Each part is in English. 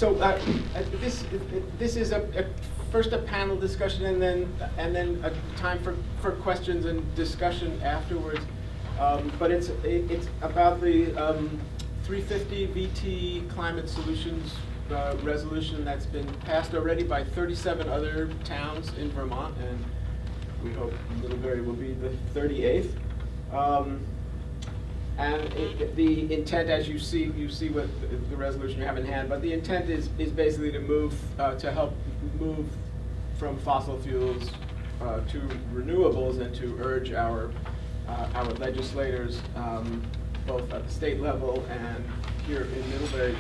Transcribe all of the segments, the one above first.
So this is first a panel discussion and then a time for questions and discussion afterwards. But it's about the 350 VT climate solutions resolution that's been passed already by 37 other towns in Vermont, and we hope Middlebury will be the 38th. And the intent, as you see what the resolution you have in hand, but the intent is basically to move, to help move from fossil fuels to renewables, and to urge our legislators, both at the state level and here in Middlebury,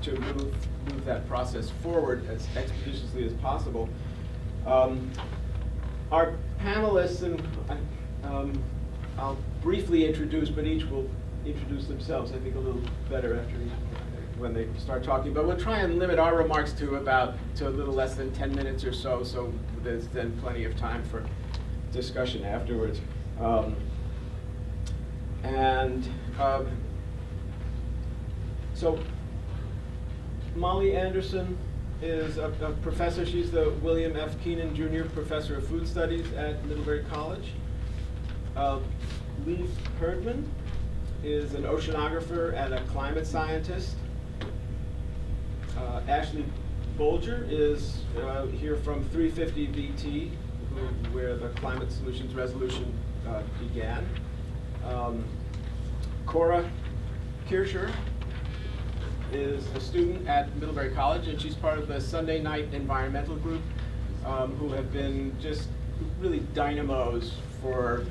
to move that process forward as expeditiously as possible. Our panelists, and I'll briefly introduce, but each will introduce themselves, I think, a little better after when they start talking. But we'll try and limit our remarks to a little less than 10 minutes or so there's then plenty of time for discussion afterwards. So Molly Anderson is a professor. She's the William F. Keenan Jr. Professor of Food Studies at Middlebury College. Lee Herdman is an oceanographer and a climate scientist. Ashley Bolger is here from 350 VT, where the Climate Solutions Resolution began. Cora Kircher is a student at Middlebury College, and she's part of the Sunday Night Environmental Group, who have been just really dynamos for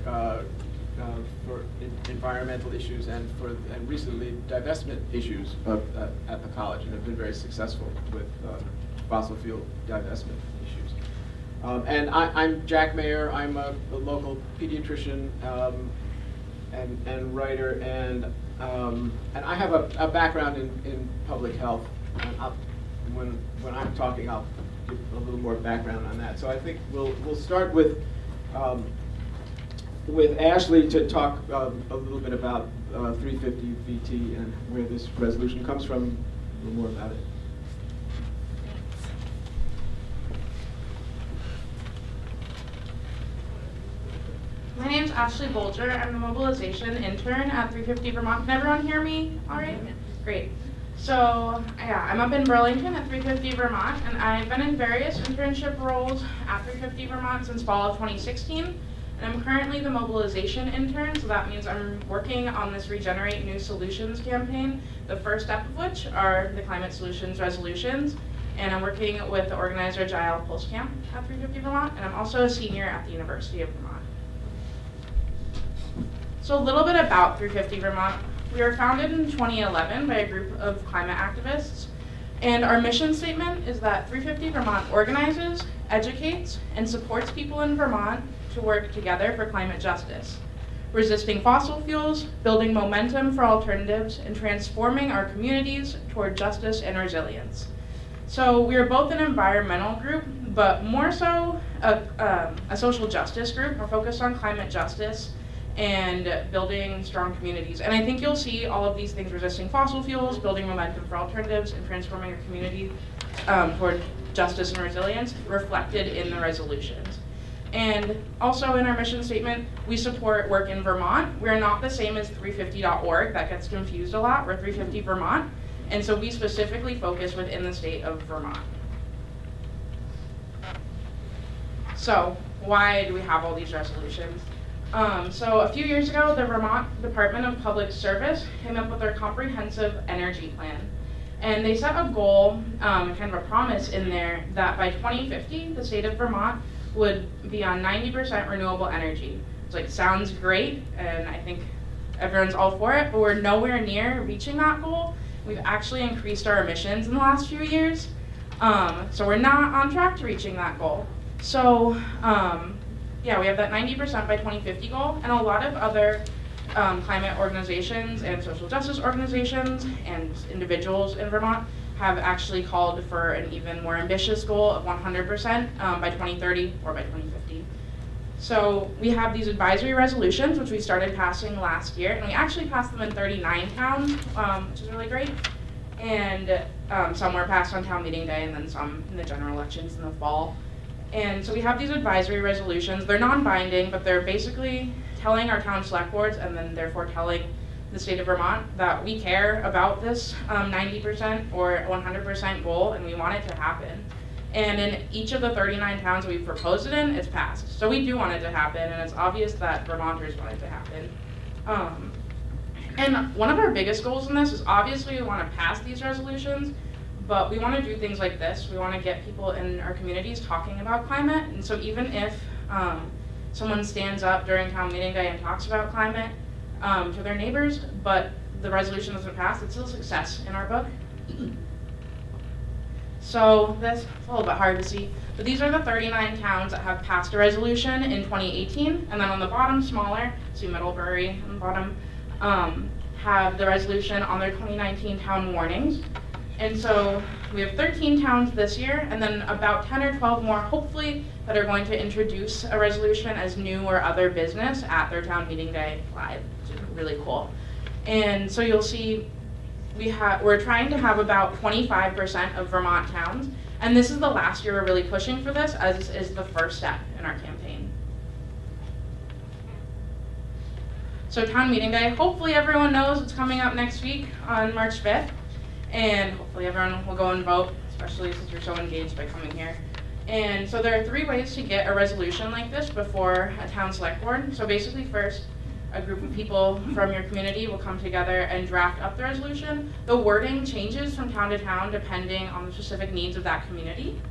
environmental issues and recently divestment issues at the college, and have been very successful with fossil fuel divestment issues. And I'm Jack Mayer. I'm a local pediatrician and writer, and I have a background in public health. And when I'm talking, I'll give a little more background on that. So I think we'll start with Ashley to talk a little bit about 350 VT and where this resolution comes from, a little more about it. My name's Ashley Bolger. I'm the mobilization intern at 350 Vermont. Can everyone hear me all right? Great. So yeah, I'm up in Burlington at 350 Vermont, and I've been in various internship roles at 350 Vermont since fall of 2016. And I'm currently the mobilization intern, so that means I'm working on this Regenerate New Solutions campaign, the first step of which are the Climate Solutions Resolutions. And I'm working with the organizer Jael Pulskamp at 350 Vermont, and I'm also a senior at the University of Vermont. So a little bit about 350 Vermont. We were founded in 2011 by a group of climate activists, and our mission statement is that 350 Vermont organizes, educates, and supports people in Vermont to work together for climate justice, resisting fossil fuels, building momentum for alternatives, and transforming our communities toward justice and resilience. So we are both an environmental group, but more so a social justice group. We're focused on climate justice and building strong communities. And I think you'll see all of these things: resisting fossil fuels, building momentum for alternatives, and transforming our community toward justice and resilience reflected in the resolutions. And also in our mission statement, we support work in Vermont. We're not the same as 350.org, that gets confused a lot. We're 350 Vermont, and so we specifically focus within the state of Vermont. So why do we have all these resolutions? So a few years ago, the Vermont Department of Public Service came up with their comprehensive energy plan. And they set a goal, kind of a promise in there, that by 2050, the state of Vermont would be on 90% renewable energy. It's like, sounds great, and I think everyone's all for it, but we're nowhere near reaching that goal. We've actually increased our emissions in the last few years. So we're not on track to reaching that goal. So yeah, we have that 90% by 2050 goal, and a lot of other climate organizations and social justice organizations and individuals in Vermont have actually called for an even more ambitious goal of 100% by 2030 or by 2050. So we have these advisory resolutions, which we started passing last year, and we actually passed them in 39 towns, which is really great. and some were passed on town meeting day, and then some in the general elections in the fall. And so we have these advisory resolutions. They're non-binding, but they're basically telling our town select boards, and then therefore telling the state of Vermont, that we care about this 90% or 100% goal, and we want it to happen. And in each of the 39 towns we've proposed it in, it's passed. So we do want it to happen, and it's obvious that Vermonters want it to happen. And one of our biggest goals in this is obviously we want to pass these resolutions, but we want to do things like this. We want to get people in our communities talking about climate. And so even if someone stands up during town meeting day and talks about climate to their neighbors, but the resolution doesn't pass, it's still a success in our book. So that's a little bit hard to see, but these are the 39 towns that have passed a resolution in 2018, and then on the bottom, smaller, see Middlebury on the bottom, have the resolution on their 2019 town warnings. And so we have 13 towns this year, and then about 10 or 12 more, hopefully, that are going to introduce a resolution as new or other business at their town meeting day live, which is really cool. And so you'll see we're trying to have about 25% of Vermont towns, and this is the last year we're really pushing for this, as this is the first step in our campaign. So town meeting day, hopefully everyone knows it's coming up next week on March 5th, and hopefully everyone will go and vote, especially since you're so engaged by coming here. And so there are 3 ways to get a resolution like this before a town select board. So basically first, a group of people from your community will come together and draft up the resolution. The wording changes from town to town depending on the specific needs of that community.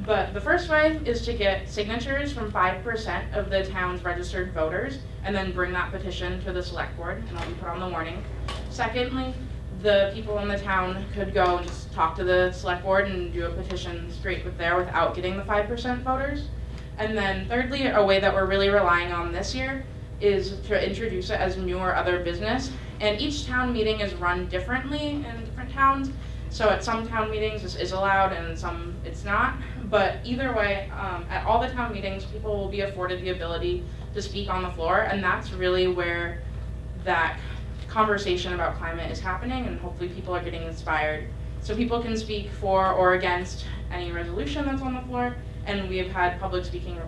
But the first way is to get signatures from 5% of the town's registered voters and then bring that petition to the select board, and it'll be put on the warning. Secondly, the people in the town could go and just talk to the select board and do a petition straight with there without getting the 5% voters. And then thirdly, a way that we're really relying on this year is to introduce it as new or other business. And each town meeting is run differently in different towns. So at some town meetings this is allowed and some it's not. But either way, at all the town meetings, people will be afforded the ability to speak on the floor, and that's really where that conversation about climate is happening, and hopefully people are getting inspired. So people can speak for or against any resolution that's on the floor, and we have had public speaking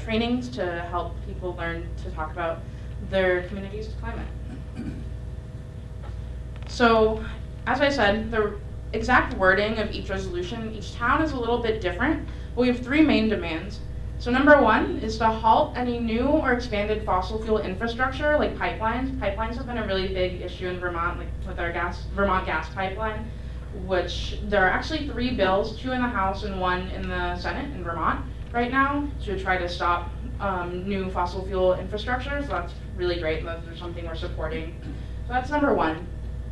trainings to help people learn to talk about their community's climate. So, as I said, the exact wording of each resolution in each town is a little bit different, but we have 3 main demands. So number 1 is to halt any new or expanded fossil fuel infrastructure like pipelines. Pipelines have been a really big issue in Vermont, like with our Vermont gas pipeline, which there are actually 3 bills, 2 in the House and 1 in the Senate in Vermont right now to try to stop new fossil fuel infrastructure. So that's really great. That's something we're supporting. So that's number 1.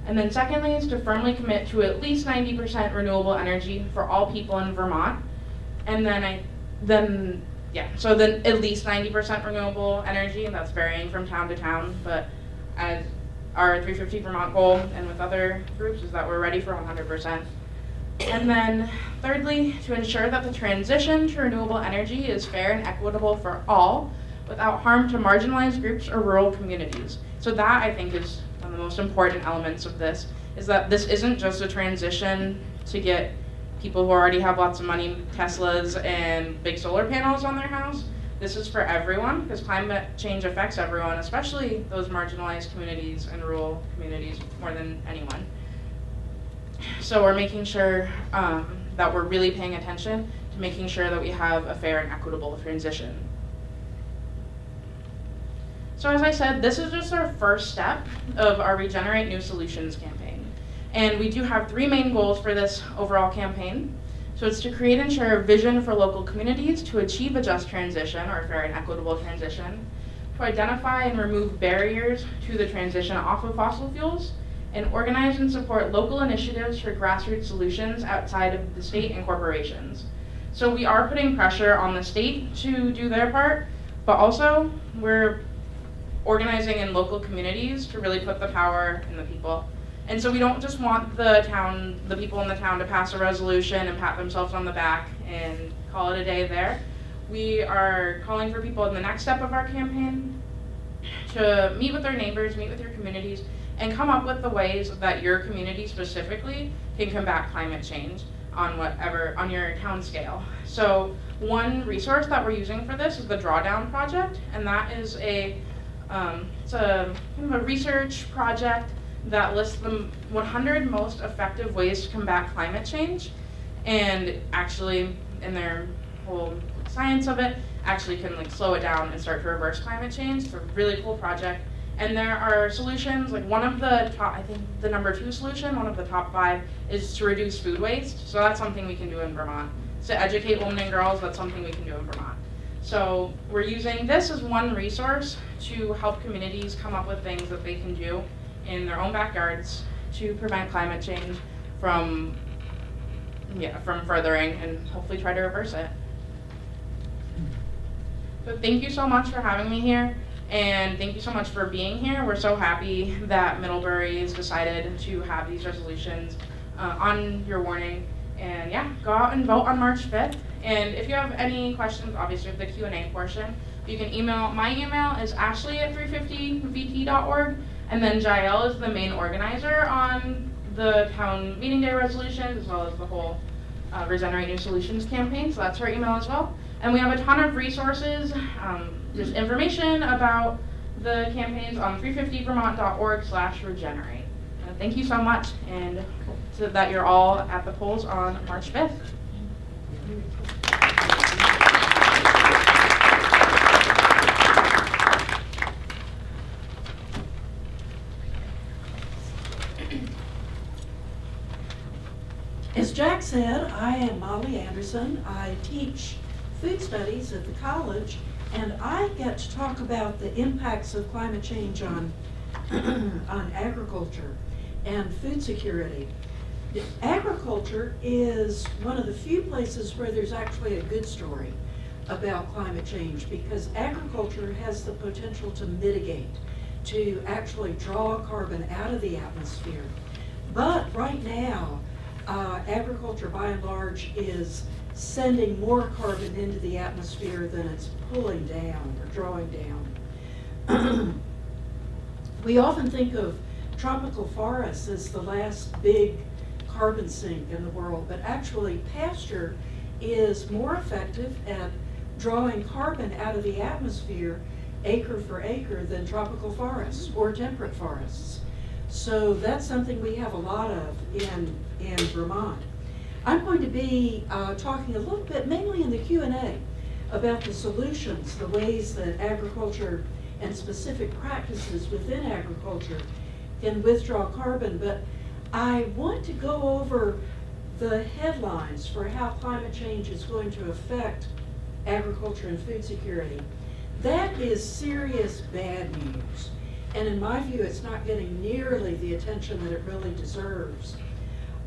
And then secondly is to firmly commit to at least 90% renewable energy for all people in Vermont. And then at least 90% renewable energy, and that's varying from town to town, but as our 350 Vermont goal and with other groups is that we're ready for 100%. And then thirdly, to ensure that the transition to renewable energy is fair and equitable for all without harm to marginalized groups or rural communities. So that I think is one of the most important elements of this, is that this isn't just a transition to get people who already have lots of money, Teslas and big solar panels on their house. This is for everyone, because climate change affects everyone, especially those marginalized communities and rural communities more than anyone. So we're making sure that we're really paying attention to making sure that we have a fair and equitable transition. So as I said, this is just our first step of our Regenerate New Solutions campaign. And we do have 3 main goals for this overall campaign. So it's to create and share a vision for local communities to achieve a just transition, or a fair and equitable transition, to identify and remove barriers to the transition off of fossil fuels, and organize and support local initiatives for grassroots solutions outside of the state and corporations. So we are putting pressure on the state to do their part, but also we're organizing in local communities to really put the power in the people. And so we don't just want the people in the town to pass a resolution and pat themselves on the back and call it a day there. We are calling for people in the next step of our campaign to meet with their neighbors, meet with your communities, and come up with the ways that your community specifically can combat climate change on your town scale. So one resource that we're using for this is the Drawdown Project, and that is it's a kind of a research project that lists the 100 most effective ways to combat climate change, and actually in their whole science of it, actually can like slow it down and start to reverse climate change. It's a really cool project. And there are solutions, like one of the top, I think the number 2 solution, one of the top 5 is to reduce food waste. So that's something we can do in Vermont. To educate women and girls, that's something we can do in Vermont. So we're using this as one resource to help communities come up with things that they can do in their own backyards to prevent climate change from furthering and hopefully try to reverse it. So thank you so much for having me here, and thank you so much for being here. We're so happy that Middlebury's decided to have these resolutions on your warning. And yeah, go out and vote on March 5th. And if you have any questions, obviously with the Q&A portion, you can email. My email is ashley@350vt.org, and then Jael is the main organizer on the town meeting day resolutions, as well as the whole Regenerate New Solutions campaign, so that's her email as well. And we have a ton of resources, just information about the campaigns on 350vermont.org/regenerate. Thank you so much, and so that you're all at the polls on March 5th. As Jack said, I am Molly Anderson. I teach food studies at the college, and I get to talk about the impacts of climate change on agriculture and food security. Agriculture is one of the few places where there's actually a good story about climate change, because agriculture has the potential to mitigate, to actually draw carbon out of the atmosphere. But right now, agriculture by and large is sending more carbon into the atmosphere than it's pulling down or drawing down. We often think of tropical forests as the last big carbon sink in the world, but actually pasture is more effective at drawing carbon out of the atmosphere acre for acre than tropical forests or temperate forests. So that's something we have a lot of in Vermont. I'm going to be talking a little bit, mainly in the Q&A, about the solutions, the ways that agriculture and specific practices within agriculture can withdraw carbon, but I want to go over the headlines for how climate change is going to affect agriculture and food security. That is serious bad news, and in my view, it's not getting nearly the attention that it really deserves.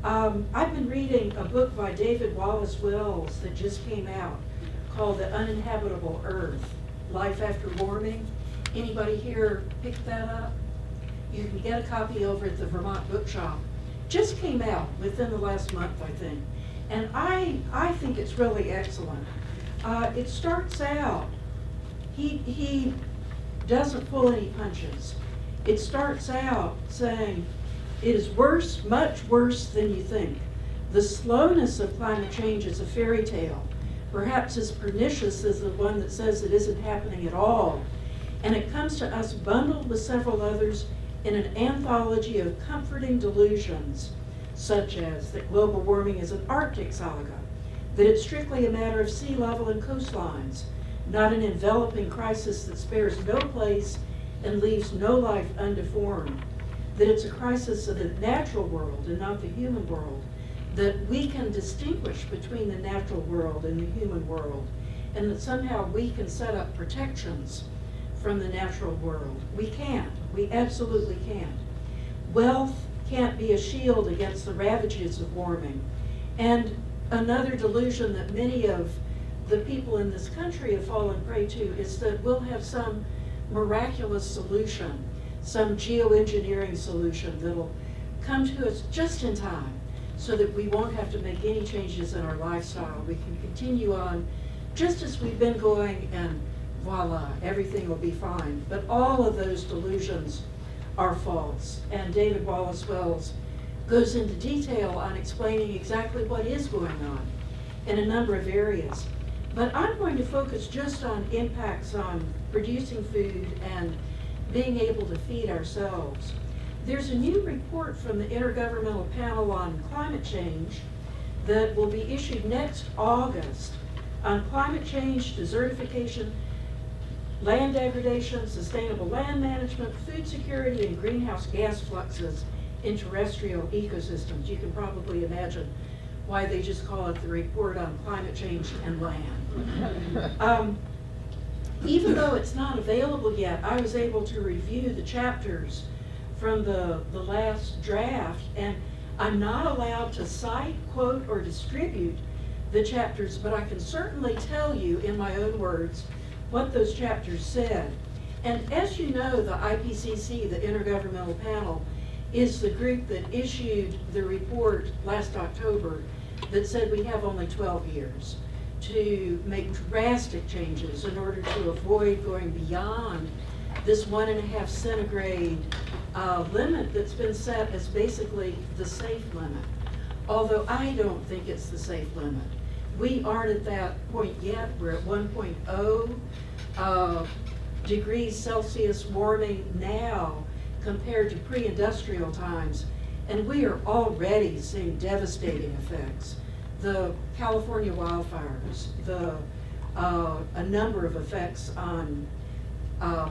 I've been reading a book by David Wallace Wells that just came out called The Uninhabitable Earth, Life After Warming. Anybody here pick that up? You can get a copy over at the Vermont Bookshop. Just came out within the last month, I think. And I think it's really excellent. It starts out, he doesn't pull any punches. It starts out saying, it is worse, much worse than you think. The slowness of climate change is a fairy tale, perhaps as pernicious as the one that says it isn't happening at all. And it comes to us bundled with several others in an anthology of comforting delusions, such as that global warming is an Arctic saga, that it's strictly a matter of sea level and coastlines, not an enveloping crisis that spares no place and leaves no life undeformed, that it's a crisis of the natural world and not the human world, that we can distinguish between the natural world and the human world, and that somehow we can set up protections from the natural world. We can't. We absolutely can't. Wealth can't be a shield against the ravages of warming. And another delusion that many of the people in this country have fallen prey to is that we'll have some miraculous solution, some geoengineering solution that'll come to us just in time so that we won't have to make any changes in our lifestyle. We can continue on just as we've been going and voila, everything will be fine. But all of those delusions are false. And David Wallace Wells goes into detail on explaining exactly what is going on in a number of areas. But I'm going to focus just on impacts on producing food and being able to feed ourselves. There's a new report from the Intergovernmental Panel on Climate Change that will be issued next August on climate change, desertification, land degradation, sustainable land management, food security, and greenhouse gas fluxes in terrestrial ecosystems. You can probably imagine why they just call it the report on climate change and land. Even though it's not available yet, I was able to review the chapters from the last draft, and I'm not allowed to cite, quote, or distribute the chapters, but I can certainly tell you in my own words what those chapters said. And as you know, the IPCC, the Intergovernmental Panel, is the group that issued the report last October that said we have only 12 years to make drastic changes in order to avoid going beyond this 1.5 centigrade limit that's been set as basically the safe limit. Although I don't think it's the safe limit. We aren't at that point yet. We're at 1.0 degrees Celsius warming now compared to pre-industrial times, and we are already seeing devastating effects. The California wildfires, a number of effects on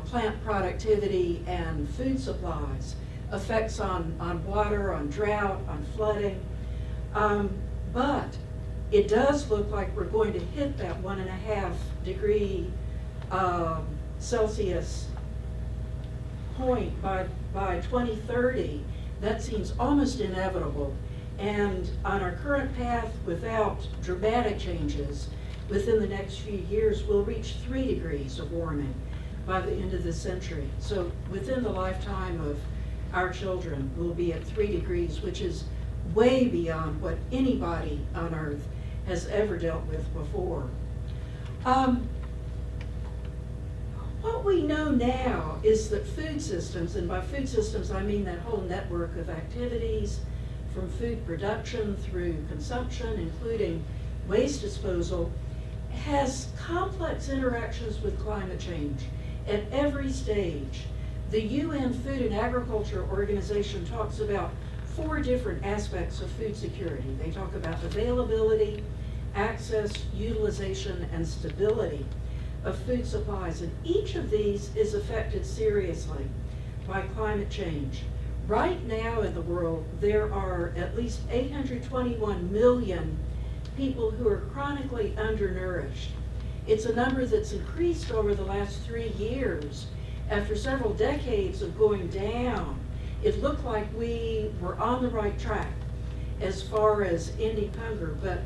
plant productivity and food supplies, effects on water, on drought, on flooding. But it does look like we're going to hit that 1.5 degree Celsius point by 2030. That seems almost inevitable. And on our current path, without dramatic changes, within the next few years, we'll reach 3 degrees of warming by the end of the century. So within the lifetime of our children, we'll be at 3 degrees, which is way beyond what anybody on Earth has ever dealt with before. What we know now is that food systems, and by food systems I mean that whole network of activities from food production through consumption, including waste disposal, has complex interactions with climate change at every stage. The UN Food and Agriculture Organization talks about 4 different aspects of food security. They talk about availability, access, utilization, and stability of food supplies, and each of these is affected seriously by climate change. Right now in the world, there are at least 821 million people who are chronically undernourished. It's a number that's increased over the last 3 years. After several decades of going down, it looked like we were on the right track as far as ending hunger, but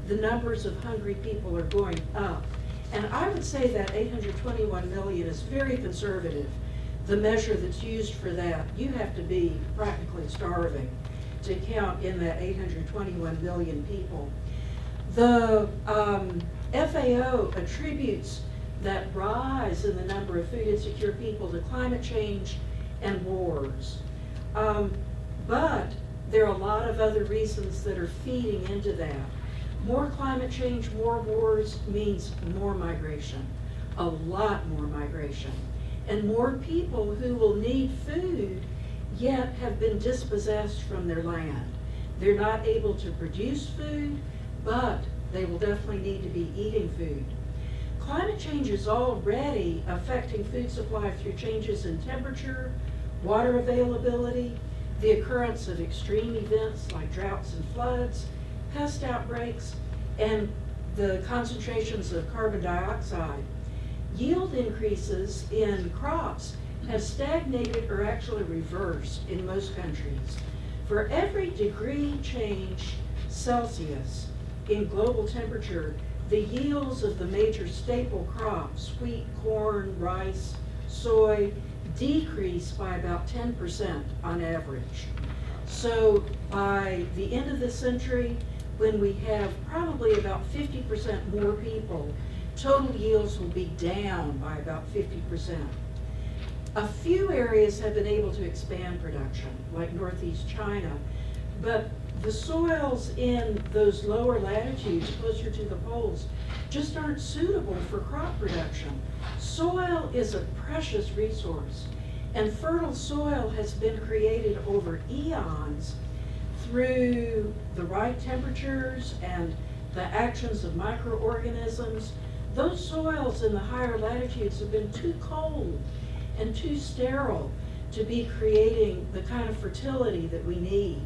the numbers of hungry people are going up. And I would say that 821 million is very conservative. The measure that's used for that, you have to be practically starving to count in that 821 million people. The FAO attributes that rise in the number of food insecure people to climate change and wars. But there are a lot of other reasons that are feeding into that. More climate change, more wars means more migration, a lot more migration, and more people who will need food yet have been dispossessed from their land. They're not able to produce food, but they will definitely need to be eating food. Climate change is already affecting food supply through changes in temperature, water availability, the occurrence of extreme events like droughts and floods, pest outbreaks, and the concentrations of carbon dioxide. Yield increases in crops have stagnated or actually reversed in most countries. For every degree change Celsius in global temperature, the yields of the major staple crops, wheat, corn, rice, soy, decrease by about 10% on average. So by the end of the century, when we have probably about 50% more people total yields will be down by about 50%. A few areas have been able to expand production, like northeast China, but the soils in those lower latitudes, closer to the poles, just aren't suitable for crop production. Soil is a precious resource, and fertile soil has been created over eons through the right temperatures and the actions of microorganisms. Those soils in the higher latitudes have been too cold and too sterile to be creating the kind of fertility that we need.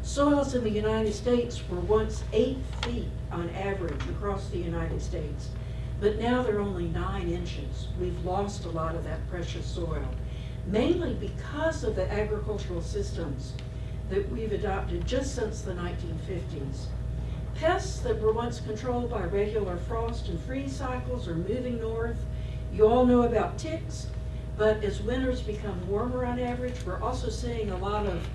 Soils in the United States were once 8 feet on average across the United States, but now they're only 9 inches. We've lost a lot of that precious soil, mainly because of the agricultural systems that we've adopted just since the 1950s. Pests that were once controlled by regular frost and freeze cycles are moving north. You all know about ticks, but as winters become warmer on average, we're also seeing a lot of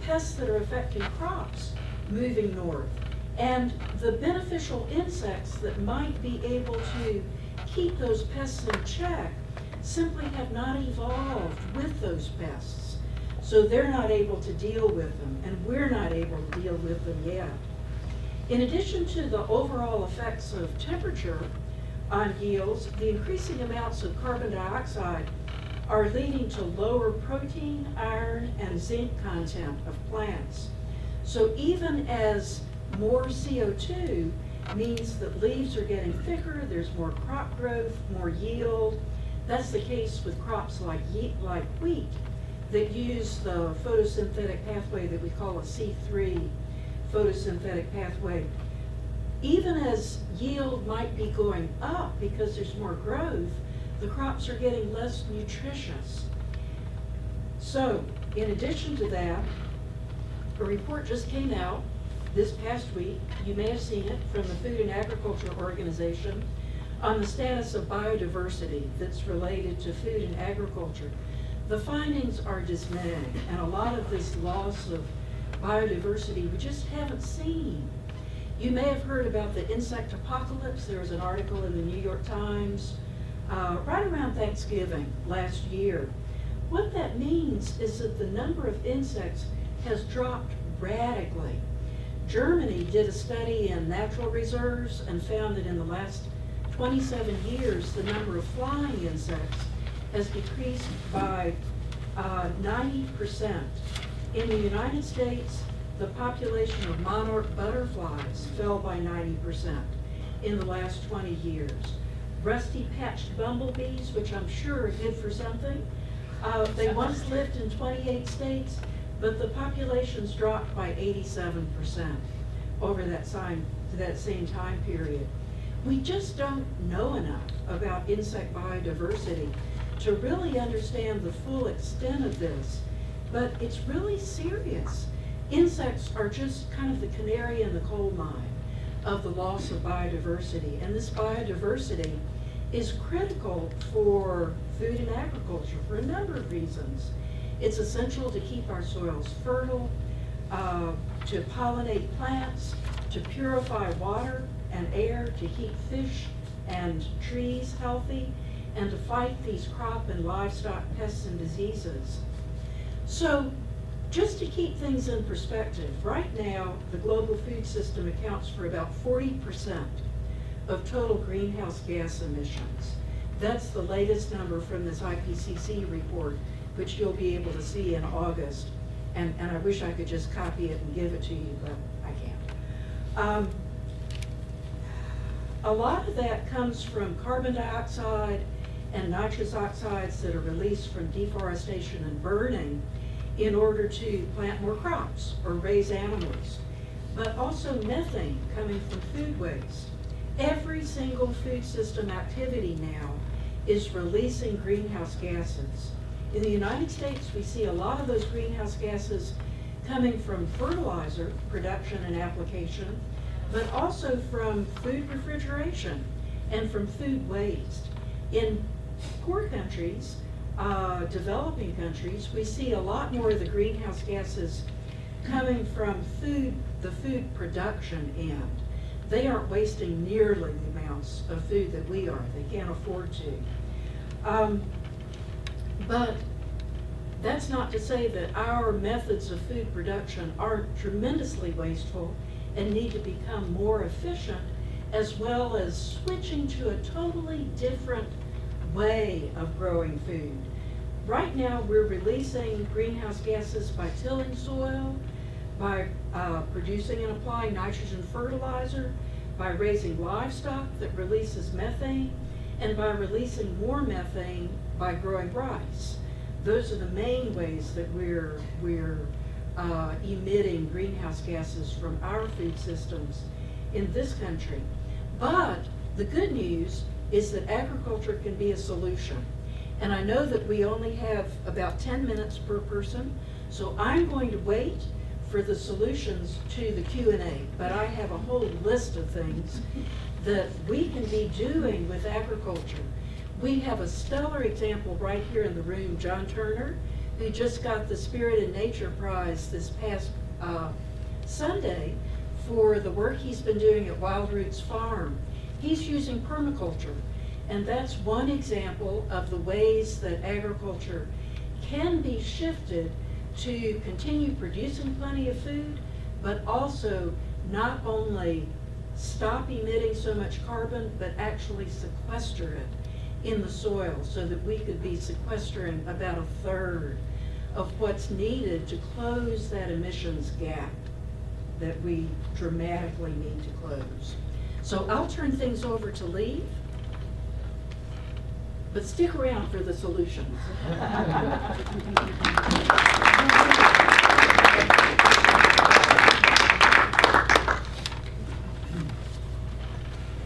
pests that are affecting crops moving north. And the beneficial insects that might be able to keep those pests in check simply have not evolved with those pests. So they're not able to deal with them, and we're not able to deal with them yet. In addition to the overall effects of temperature on yields, the increasing amounts of carbon dioxide are leading to lower protein, iron, and zinc content of plants. So even as more CO2 means that leaves are getting thicker, there's more crop growth, more yield. That's the case with crops like wheat that use the photosynthetic pathway that we call a C3 photosynthetic pathway. Even as yield might be going up because there's more growth, the crops are getting less nutritious. So, in addition to that, a report just came out this past week, you may have seen it, from the Food and Agriculture Organization on the status of biodiversity that's related to food and agriculture. The findings are dismaying, and a lot of this loss of biodiversity we just haven't seen. You may have heard about the insect apocalypse. There was an article in the New York Times right around Thanksgiving last year. What that means is that the number of insects has dropped radically. Germany did a study in natural reserves and found that in the last 27 years, the number of flying insects has decreased by 90%. In the United States, the population of monarch butterflies fell by 90% in the last 20 years. Rusty-patched bumblebees, which I'm sure are good for something, they once lived in 28 states, but the populations dropped by 87% over that same time period. We just don't know enough about insect biodiversity to really understand the full extent of this, but it's really serious. Insects are just kind of the canary in the coal mine of the loss of biodiversity, and this biodiversity is critical for food and agriculture for a number of reasons. It's essential to keep our soils fertile, to pollinate plants, to purify water and air, to keep fish and trees healthy, and to fight these crop and livestock pests and diseases. So, just to keep things in perspective, right now, the global food system accounts for about 40% of total greenhouse gas emissions. That's the latest number from this IPCC report, which you'll be able to see in August. And I wish I could just copy it and give it to you, but I can't. A lot of that comes from carbon dioxide and nitrous oxides that are released from deforestation and burning in order to plant more crops or raise animals, but also methane coming from food waste. Every single food system activity now is releasing greenhouse gases. In the United States, we see a lot of those greenhouse gases coming from fertilizer production and application, but also from food refrigeration and from food waste. In poor countries, developing countries, we see a lot more of the greenhouse gases coming from the food production end. they aren't wasting nearly the amounts of food that we are. They can't afford to. But that's not to say that our methods of food production aren't tremendously wasteful and need to become more efficient, as well as switching to a totally different way of growing food. Right now, we're releasing greenhouse gases by tilling soil, by producing and applying nitrogen fertilizer, by raising livestock that releases methane, and by releasing more methane by growing rice. Those are the main ways that we're emitting greenhouse gases from our food systems in this country. But the good news is that agriculture can be a solution. And I know that we only have about 10 minutes per person, so I'm going to wait for the solutions to the Q&A, but I have a whole list of things that we can be doing with agriculture. We have a stellar example right here in the room, John Turner, who just got the Spirit in Nature Prize this past Sunday for the work he's been doing at Wild Roots Farm. He's using permaculture, and that's one example of the ways that agriculture can be shifted to continue producing plenty of food, but also not only stop emitting so much carbon, but actually sequester it in the soil so that we could be sequestering about a third of what's needed to close that emissions gap that we dramatically need to close. So I'll turn things over to Lee, but stick around for the solutions.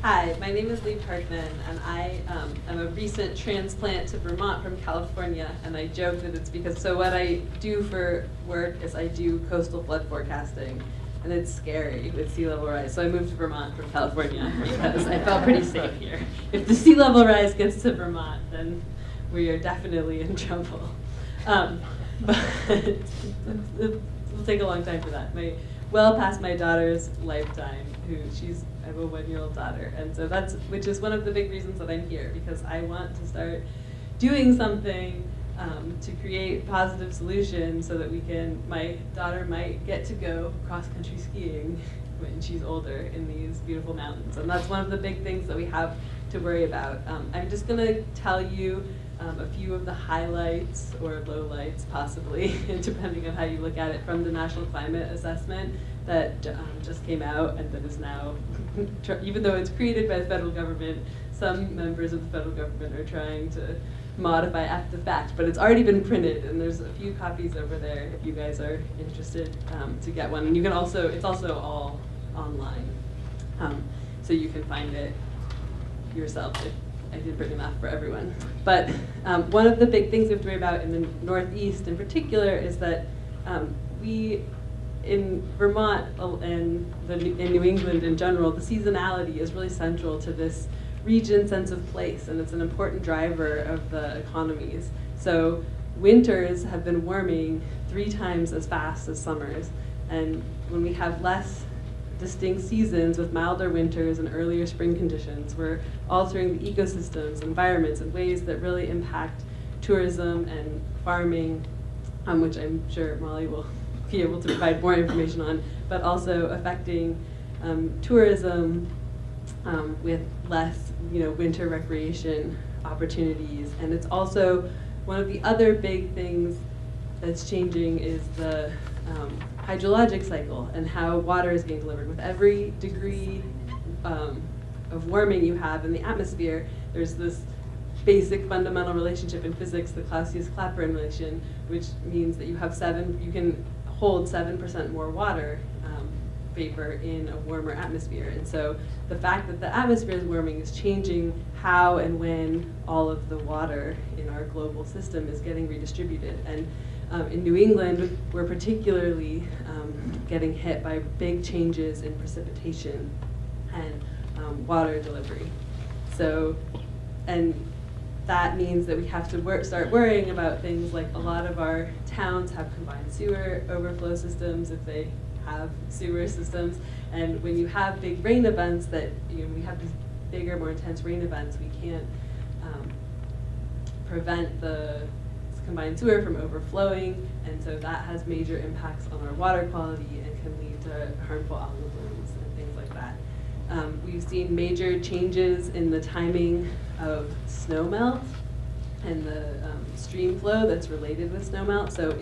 Hi, my name is Lee Parkman, and I am a recent transplant to Vermont from California, and I joke that it's because, so what I do for work is I do coastal flood forecasting, and it's scary with sea level rise, so I moved to Vermont from California because I felt pretty safe here. If the sea level rise gets to Vermont, then we are definitely in trouble. But it'll take a long time for that. Well past my daughter's lifetime, I have a 1-year-old daughter, and so which is one of the big reasons that I'm here, because I want to start doing something to create positive solutions so that my daughter might get to go cross-country skiing when she's older in these beautiful mountains, and that's one of the big things that we have to worry about. I'm just going to tell you a few of the highlights or lowlights, possibly, depending on how you look at it, from the National Climate Assessment that just came out and that is now, even though it's created by the federal government, some members of the federal government are trying to modify after the fact, but it's already been printed, and there's a few copies over there if you guys are interested to get one. And you can also, it's also all online, so you can find it yourself if I did bring enough for everyone. But one of the big things we have to worry about in the Northeast in particular is that we, in Vermont and in New England in general, the seasonality is really central to this region sense of place, and it's an important driver of the economies. So winters have been warming 3 times as fast as summers, and when we have less distinct seasons with milder winters and earlier spring conditions, we're altering the ecosystems, environments in ways that really impact tourism and farming, which I'm sure Molly will be able to provide more information on, but also affecting tourism with less, winter recreation opportunities. And it's also one of the other big things that's changing is the hydrologic cycle and how water is being delivered. With every degree of warming you have in the atmosphere, there's this basic fundamental relationship in physics, the Clausius-Clapeyron relation, which means that you can hold 7% more water vapor in a warmer atmosphere. And so the fact that the atmosphere is warming is changing how and when all of the water in our global system is getting redistributed. And in New England, we're particularly getting hit by big changes in precipitation and water delivery. So, and that means that we have to start worrying about things like a lot of our towns have combined sewer overflow systems if they have sewer systems. And when you have big rain events that, we have these bigger, more intense rain events, we can't prevent the combined sewer from overflowing, and so that has major impacts on our water quality and can lead to harmful algal blooms and things like that. We've seen major changes in the timing of snowmelt and the stream flow that's related with snowmelt. So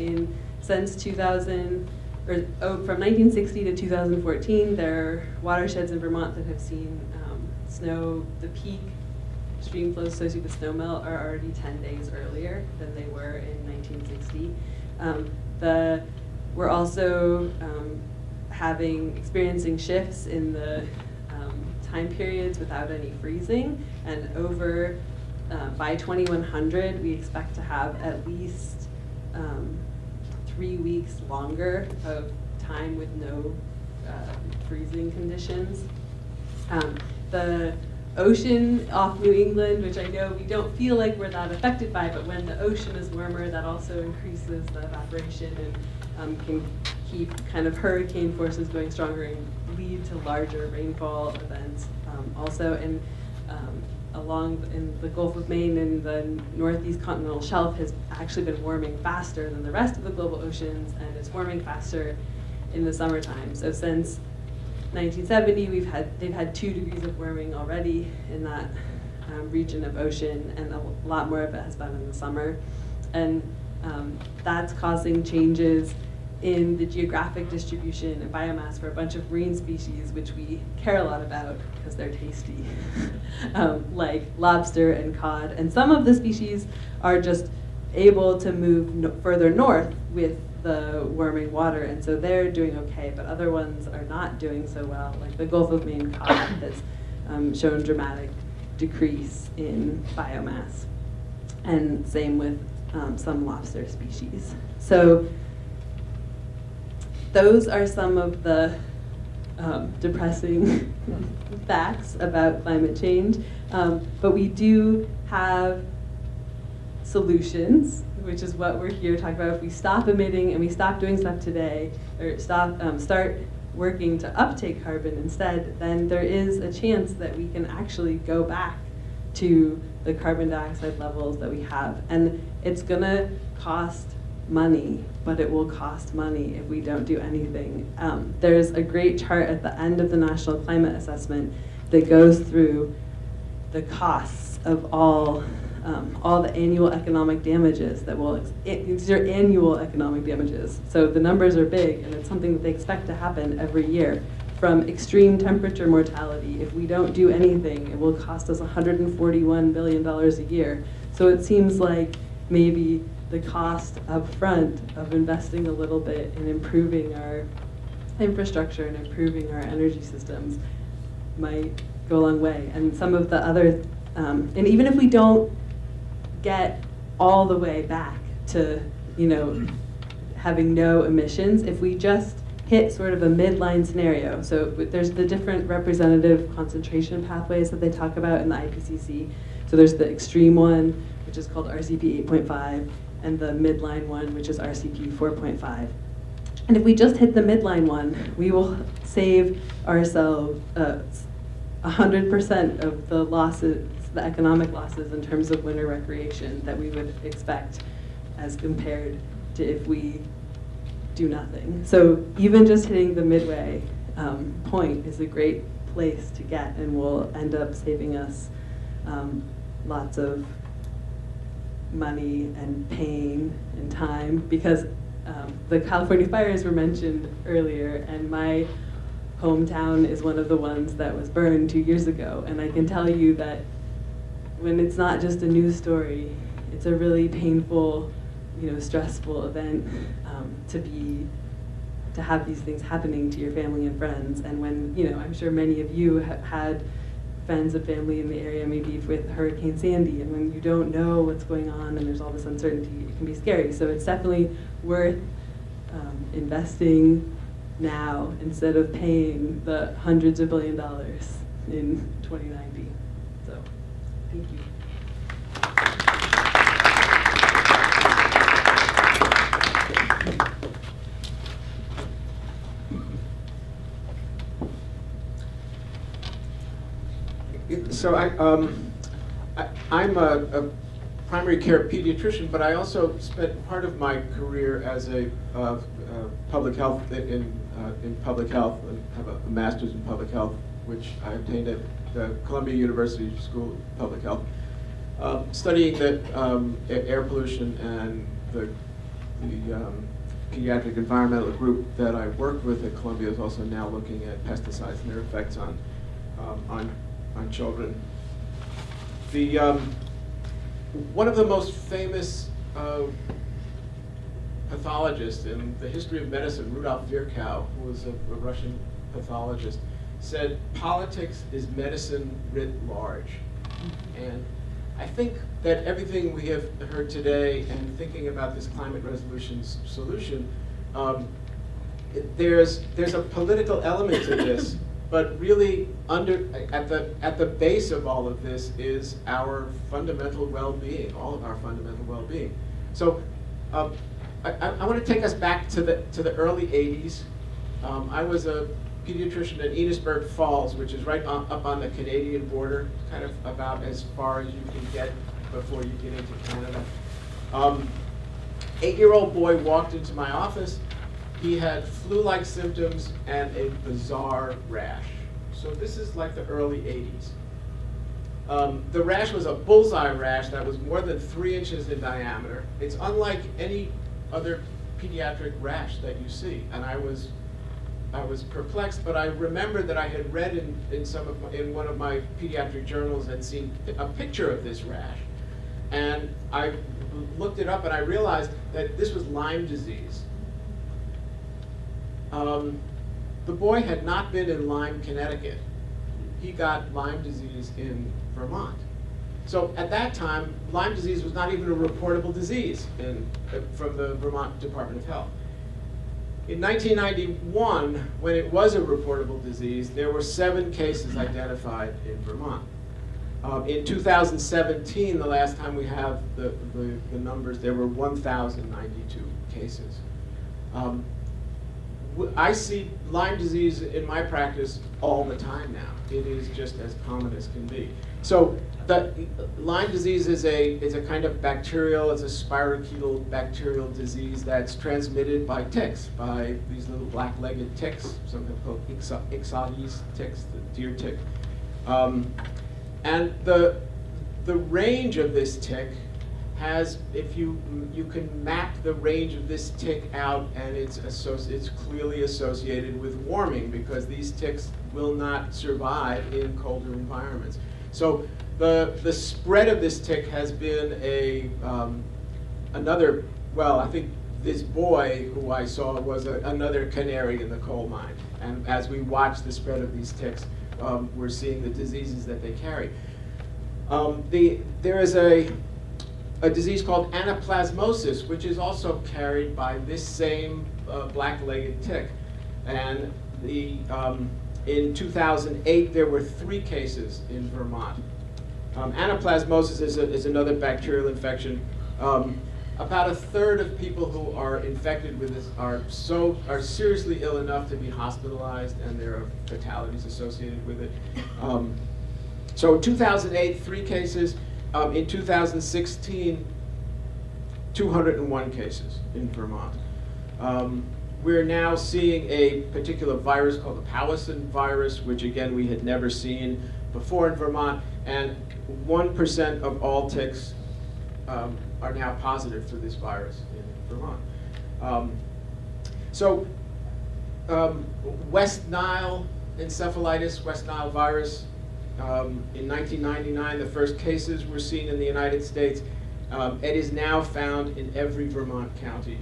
since 2000, from 1960 to 2014, there are watersheds in Vermont that have seen the peak stream flows associated with snowmelt are already 10 days earlier than they were in 1960. We're also experiencing shifts in the time periods without any freezing, and by 2100 we expect to have at least 3 weeks longer of time with no freezing conditions. The ocean off New England, which I know we don't feel like we're that affected by, but when the ocean is warmer, that also increases the evaporation and can keep kind of hurricane forces going stronger and lead to larger rainfall events. Also, along in the Gulf of Maine and the northeast continental shelf has actually been warming faster than the rest of the global oceans, and it's warming faster in the summertime. So since 1970, they've had 2 degrees of warming already in that region of ocean, and a lot more of it has been in the summer. And that's causing changes in the geographic distribution and biomass for a bunch of marine species, which we care a lot about because they're tasty, like lobster and cod. And some of the species are just able to move further north with the warming water, and so they're doing okay, but other ones are not doing so well, like the Gulf of Maine cod has shown dramatic decrease in biomass, and same with some lobster species. So those are some of the depressing facts about climate change, but we do have solutions, which is what we're here to talk about. If we stop emitting and we stop doing stuff today, or start working to uptake carbon instead, then there is a chance that we can actually go back to the carbon dioxide levels that we have. And it's gonna cost money, but it will cost money if we don't do anything. There's a great chart at the end of the National Climate Assessment that goes through the costs of all the annual economic damages that these are annual economic damages. So the numbers are big, and it's something that they expect to happen every year. From extreme temperature mortality, if we don't do anything, it will cost us $141 billion a year. So it seems like maybe the cost up front of investing a little bit in improving our infrastructure and improving our energy systems might go a long way. And some of the other, and even if we don't get all the way back to, having no emissions, if we just hit sort of a midline scenario. So there's the different representative concentration pathways that they talk about in the IPCC. So there's the extreme one, which is called RCP 8.5, and the midline one, which is RCP 4.5. And if we just hit the midline one, we will save ourselves 100% of the losses, the economic losses in terms of winter recreation that we would expect as compared to if we do nothing. So even just hitting the midway point is a great place to get, and will end up saving us lots of money and pain and time, because the California fires were mentioned earlier, and my hometown is one of the ones that was burned 2 years ago, and I can tell you that when it's not just a news story, it's a really painful, stressful event to have these things happening to your family and friends. And when, I'm sure many of you have had friends and family in the area, maybe with Hurricane Sandy, and when you don't know what's going on and there's all this uncertainty, it can be scary. So it's definitely worth investing now instead of paying the hundreds of $billions in 2090. So, thank you. So I'm a primary care pediatrician, but I also spent part of my career as a public health in public health, and have a master's in public health, which I obtained at the Columbia University School of Public Health, studying the air pollution, and the pediatric environmental group that I worked with at Columbia is also now looking at pesticides and their effects on children. One of the most famous pathologists in the history of medicine, Rudolf Virchow, who was a Russian pathologist, said politics is medicine writ large. And I think that everything we have heard today, and thinking about this climate resolution solution, there's a political element to this, but really at the base of all of this is our fundamental well-being, all of our fundamental well-being. So I want to take us back to the early 80s. I was a pediatrician at Enosburg Falls, which is right up on the Canadian border, kind of about as far as you can get before you get into Canada. 8-year-old boy walked into my office. He had flu-like symptoms and a bizarre rash. So this is like the early 80s. The rash was a bullseye rash that was more than 3 inches in diameter. It's unlike any other pediatric rash that you see. And I was perplexed, but I remembered that I had read in one of my pediatric journals and seen a picture of this rash. And I looked it up and I realized that this was Lyme disease. The boy had not been in Lyme, Connecticut. He got Lyme disease in Vermont. So at that time, Lyme disease was not even a reportable disease from the Vermont Department of Health. In 1991, when it was a reportable disease, there were 7 cases identified in Vermont. In 2017, the last time we have the numbers, there were 1,092 cases. I see Lyme disease in my practice all the time now. It is just as common as can be. So the Lyme disease is a kind of bacterial, it's a spirochetal bacterial disease that's transmitted by ticks, by these little black-legged ticks, sometimes called Ixodes ticks, the deer tick. And the range of this tick has, if you can map the range of this tick out, and it's clearly associated with warming, because these ticks will not survive in colder environments. So the spread of this tick has been I think this boy who I saw was another canary in the coal mine. And as we watch the spread of these ticks, we're seeing the diseases that they carry. There is a disease called anaplasmosis, which is also carried by this same black-legged tick. And in 2008, there were 3 cases in Vermont. Anaplasmosis is another bacterial infection. About a third of people who are infected with this are seriously ill enough to be hospitalized, and there are fatalities associated with it. So in 2008, 3 cases. In 2016, 201 cases in Vermont. We're now seeing a particular virus called the Powassan virus, which again we had never seen before in Vermont, and 1% of all ticks are now positive for this virus in Vermont. West Nile encephalitis, West Nile virus. In 1999, the first cases were seen in the United States. It is now found in every Vermont county.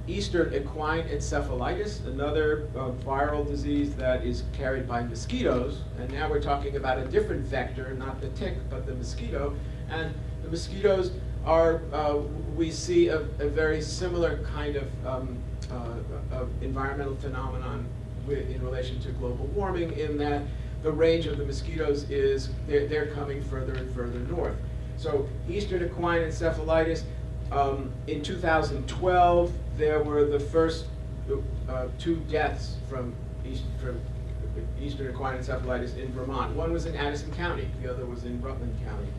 Eastern equine encephalitis, another viral disease that is carried by mosquitoes, and now we're talking about a different vector, not the tick, but the mosquito. And the mosquitoes are, we see a very similar kind of environmental phenomenon in relation to global warming, in that the range of the mosquitoes is, they're coming further and further north. So Eastern equine encephalitis, in 2012, there were the first 2 deaths from eastern equine encephalitis in Vermont. One was in Addison County, the other was in Rutland County.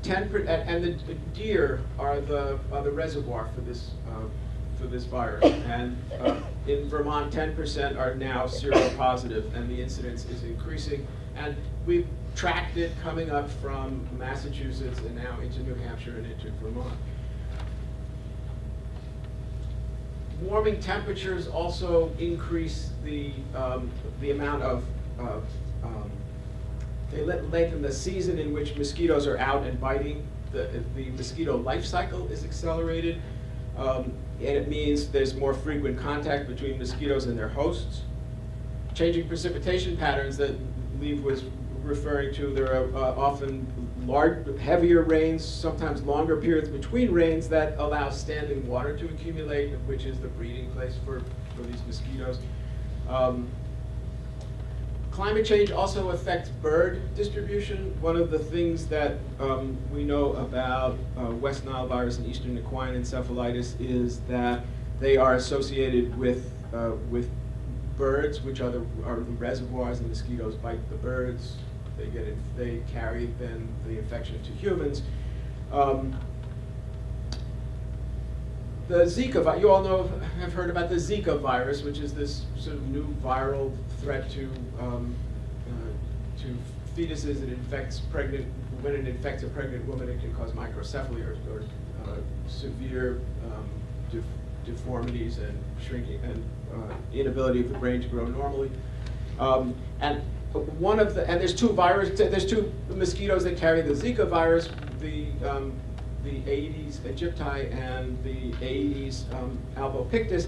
10% and the deer are the reservoir for this virus. And in Vermont, 10% are now seropositive, and the incidence is increasing. And we've tracked it coming up from Massachusetts and now into New Hampshire and into Vermont. Warming temperatures also increase the amount of they lengthen the season in which mosquitoes are out and biting. The mosquito life cycle is accelerated, and it means there's more frequent contact between mosquitoes and their hosts. Changing precipitation patterns that Lee was referring to, there are often heavier rains, sometimes longer periods between rains that allow standing water to accumulate, which is the breeding place for these mosquitoes. Climate change also affects bird distribution. One of the things that we know about West Nile virus and eastern equine encephalitis is that they are associated with birds, which are the reservoirs. The mosquitoes bite the birds. They carry then the infection to humans. The Zika, you all have heard about the Zika virus, which is this sort of new viral threat to fetuses. It infects when it infects a pregnant woman, it can cause microcephaly or severe deformities and shrinking and inability of the brain to grow normally. And there's two mosquitoes that carry the Zika virus, the Aedes aegypti and the Aedes albopictus.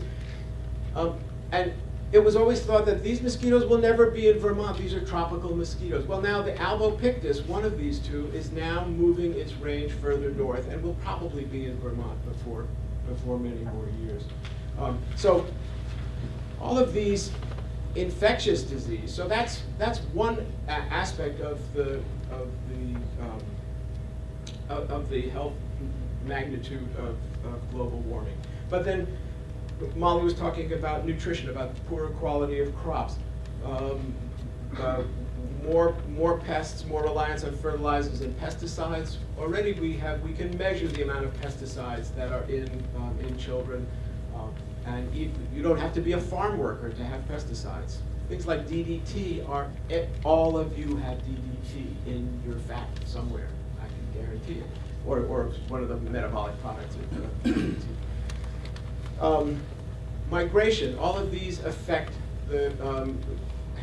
And it was always thought that these mosquitoes will never be in Vermont. These are tropical mosquitoes. Well, now the albopictus, one of these two, is now moving its range further north and will probably be in Vermont before many more years. So all of these infectious disease. So that's one aspect of the health magnitude of global warming. But then Molly was talking about nutrition, about poor quality of crops, more pests, more reliance on fertilizers and pesticides. Already we can measure the amount of pesticides that are in children, and you don't have to be a farm worker to have pesticides. Things like DDT all of you have DDT in your fat somewhere, I can guarantee it, or one of the metabolic products of DDT. Migration, all of these affect the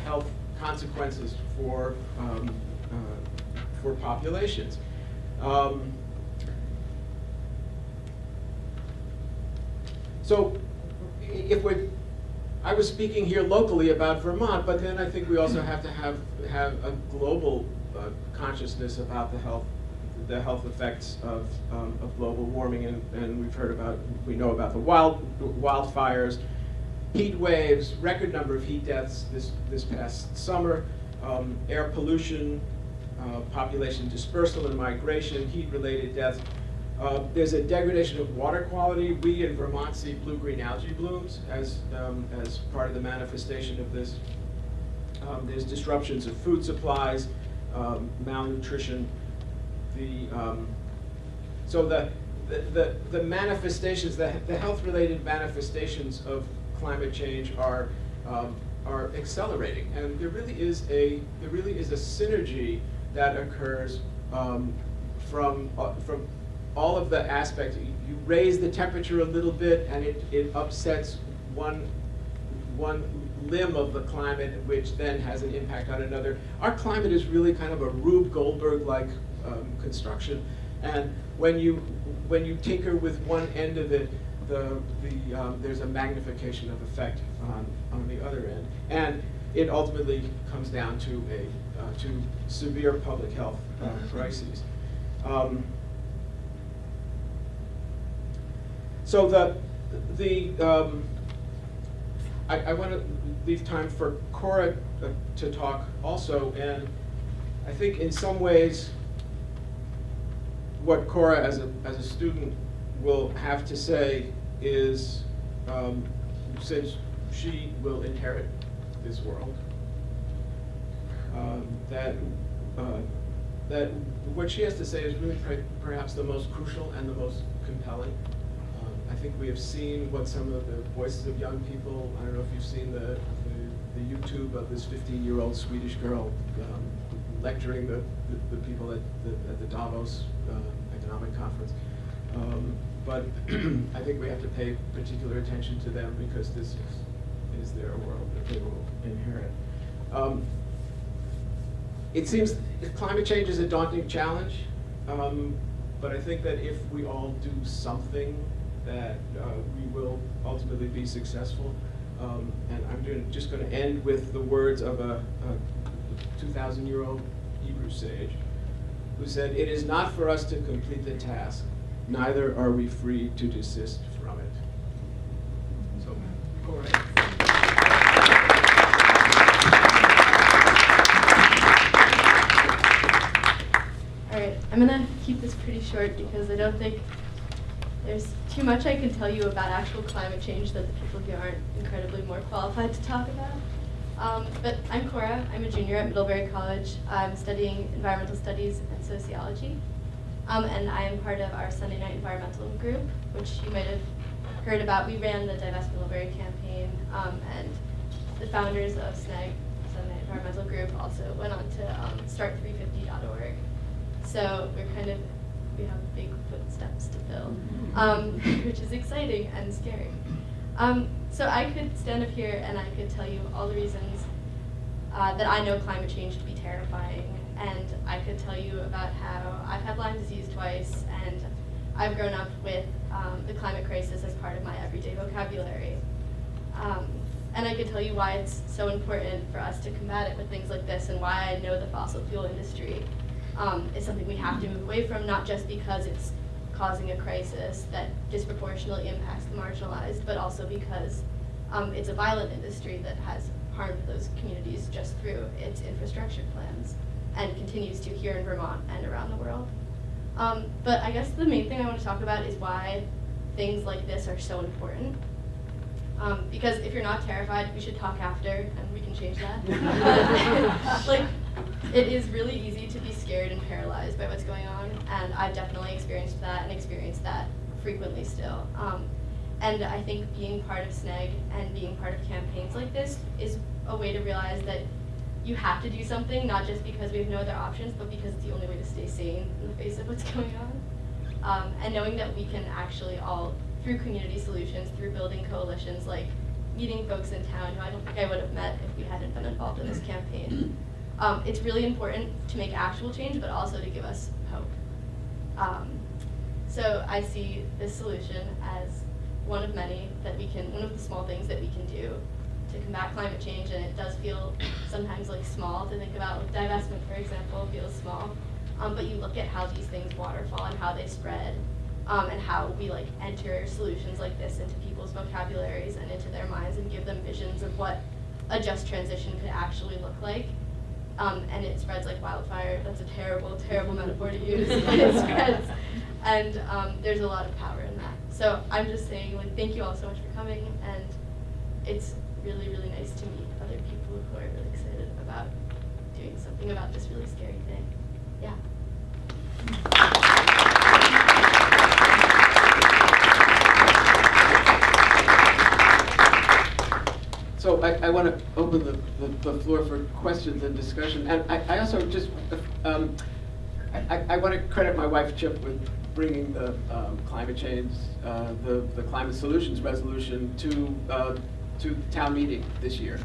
health consequences for populations. So I was speaking here locally about Vermont, but then I think we also have to have a global consciousness about the health effects of global warming, and we know about the wildfires, heat waves, record number of heat deaths this past summer, air pollution, population dispersal and migration, heat-related deaths. There's a degradation of water quality. We in Vermont see blue-green algae blooms as part of the manifestation of this. There's disruptions of food supplies, malnutrition. So the manifestations, the health-related manifestations of climate change are accelerating, and there really is a synergy that occurs from all of the aspects. You raise the temperature a little bit, and it upsets one limb of the climate, which then has an impact on another. Our climate is really kind of a Rube Goldberg-like construction, and when you tinker with one end of it, there's a magnification of effect on the other end, and it ultimately comes down to severe public health crises. So I want to leave time for Cora to talk also, and I think in some ways what Cora as a student will have to say is, since she will inherit this world. That what she has to say is really perhaps the most crucial and the most compelling. I think we have seen what some of the voices of young people, I don't know if you've seen the YouTube of this 15-year-old Swedish girl lecturing the people at the Davos economic conference. But I think we have to pay particular attention to them because this is their world that they will inherit. It seems climate change is a daunting challenge, but I think that if we all do something, that we will ultimately be successful. And I'm just going to end with the words of a 2,000-year-old Hebrew sage who said, "It is not for us to complete the task, neither are we free to desist from it." So, Cora. All right, I'm gonna keep this pretty short because I don't think there's too much I can tell you about actual climate change that the people here aren't incredibly more qualified to talk about. But I'm Cora. I'm a junior at Middlebury College. I'm studying environmental studies and sociology. And I am part of our Sunday night environmental group, which you might have heard about. We ran the Divest Middlebury campaign, and the founders of SNEG, Sunday Night Environmental Group, also went on to start350.org. So we have big footsteps to fill, which is exciting and scary. So I could stand up here and I could tell you all the reasons that I know climate change to be terrifying, and I could tell you about how I've had Lyme disease twice, and I've grown up with the climate crisis as part of my everyday vocabulary. And I could tell you why it's so important for us to combat it with things like this, and why I know the fossil fuel industry is something we have to move away from, not just because it's causing a crisis that disproportionately impacts the marginalized, but also because it's a violent industry that has harmed those communities just through its infrastructure plans, and continues to here in Vermont and around the world. But I guess the main thing I want to talk about is why things like this are so important. Because if you're not terrified, we should talk after, and we can change that. Like, it is really easy to be scared and paralyzed by what's going on, and I've definitely experienced that frequently still. And I think being part of SNEG and being part of campaigns like this is a way to realize that you have to do something, not just because we have no other options, but because it's the only way to stay sane in the face of what's going on. And knowing that we can actually all, through community solutions, through building coalitions, like meeting folks in town who I don't think I would have met if we hadn't been involved in this campaign. It's really important to make actual change, but also to give us hope. So I see this solution as one of many that one of the small things that we can do to combat climate change, and it does feel sometimes like small to think about. Like divestment, for example, feels small, but you look at how these things waterfall and how they spread, and how we enter solutions like this into people's vocabularies and into their minds and give them visions of what a just transition could actually look like. And it spreads like wildfire. That's a terrible, terrible metaphor to use, but it spreads. And there's a lot of power in that. So I'm just saying, thank you all so much for coming, and it's really, really nice to meet other people who are really excited about doing something about this really scary thing. Yeah. So I want to open the floor for questions and discussion, and I also just I want to credit my wife Chip with bringing the climate change, the climate solutions resolution to the town meeting this year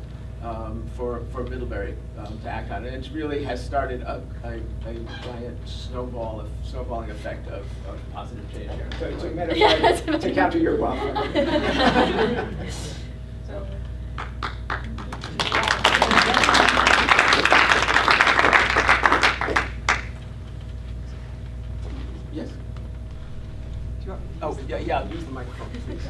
for Middlebury to act on, and it really has started a giant snowballing effect of positive change here. So it's a metaphor to counter your wildfire. So. Yes. Oh, yeah, use the microphone, please.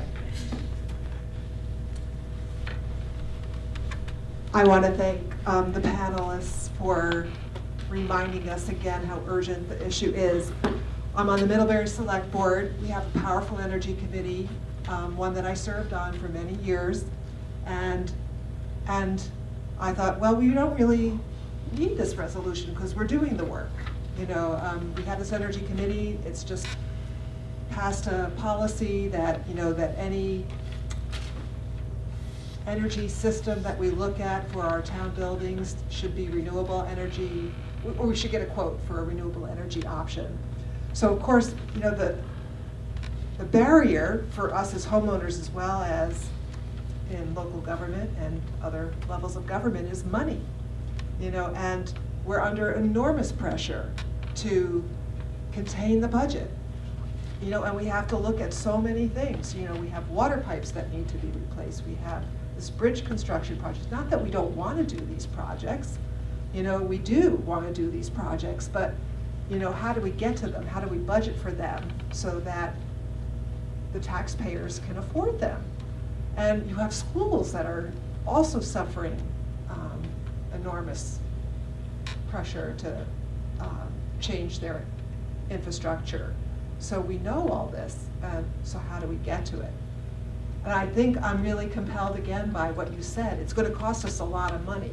I want to thank the panelists for reminding us again how urgent the issue is. I'm on the Middlebury Select Board. We have a powerful energy committee, one that I served on for many years. And I thought, well, we don't really need this resolution because we're doing the work. You know, we have this energy committee, it's just passed a policy that, you know, that any energy system that we look at for our town buildings should be renewable energy, or we should get a quote for a renewable energy option. So of course, you know, the barrier for us as homeowners as well as in local government and other levels of government is money. You know, and we're under enormous pressure to contain the budget. You know, and we have to look at so many things. You know, we have water pipes that need to be replaced. We have this bridge construction project. Not that we don't want to do these projects. You know, we do want to do these projects, but, you know, how do we get to them? How do we budget for them so that the taxpayers can afford them? And you have schools that are also suffering enormous pressure to change their infrastructure. So we know all this, so how do we get to it? And I think I'm really compelled again by what you said. It's going to cost us a lot of money.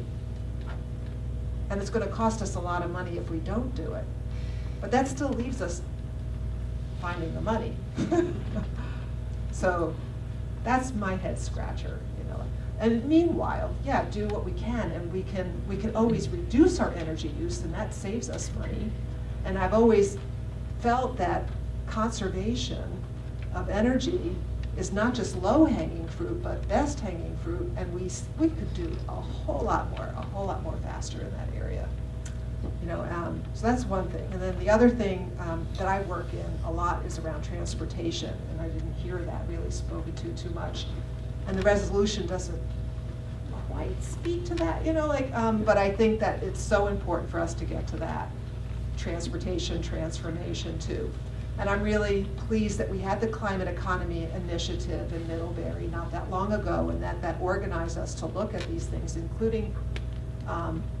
And it's going to cost us a lot of money if we don't do it. But that still leaves us finding the money. So that's my head scratcher, you know. And meanwhile, yeah, do what we can, and we can always reduce our energy use, and that saves us money. And I've always felt that conservation of energy is not just low-hanging fruit, but best-hanging fruit, and we could do a whole lot more faster in that area. You know, so that's one thing. And then the other thing that I work in a lot is around transportation, and I didn't hear that really spoken to too much. And the resolution doesn't quite speak to that, you know, like, but I think that it's so important for us to get to that transportation transformation too. And I'm really pleased that we had the Climate Economy Initiative in Middlebury not that long ago, and that organized us to look at these things, including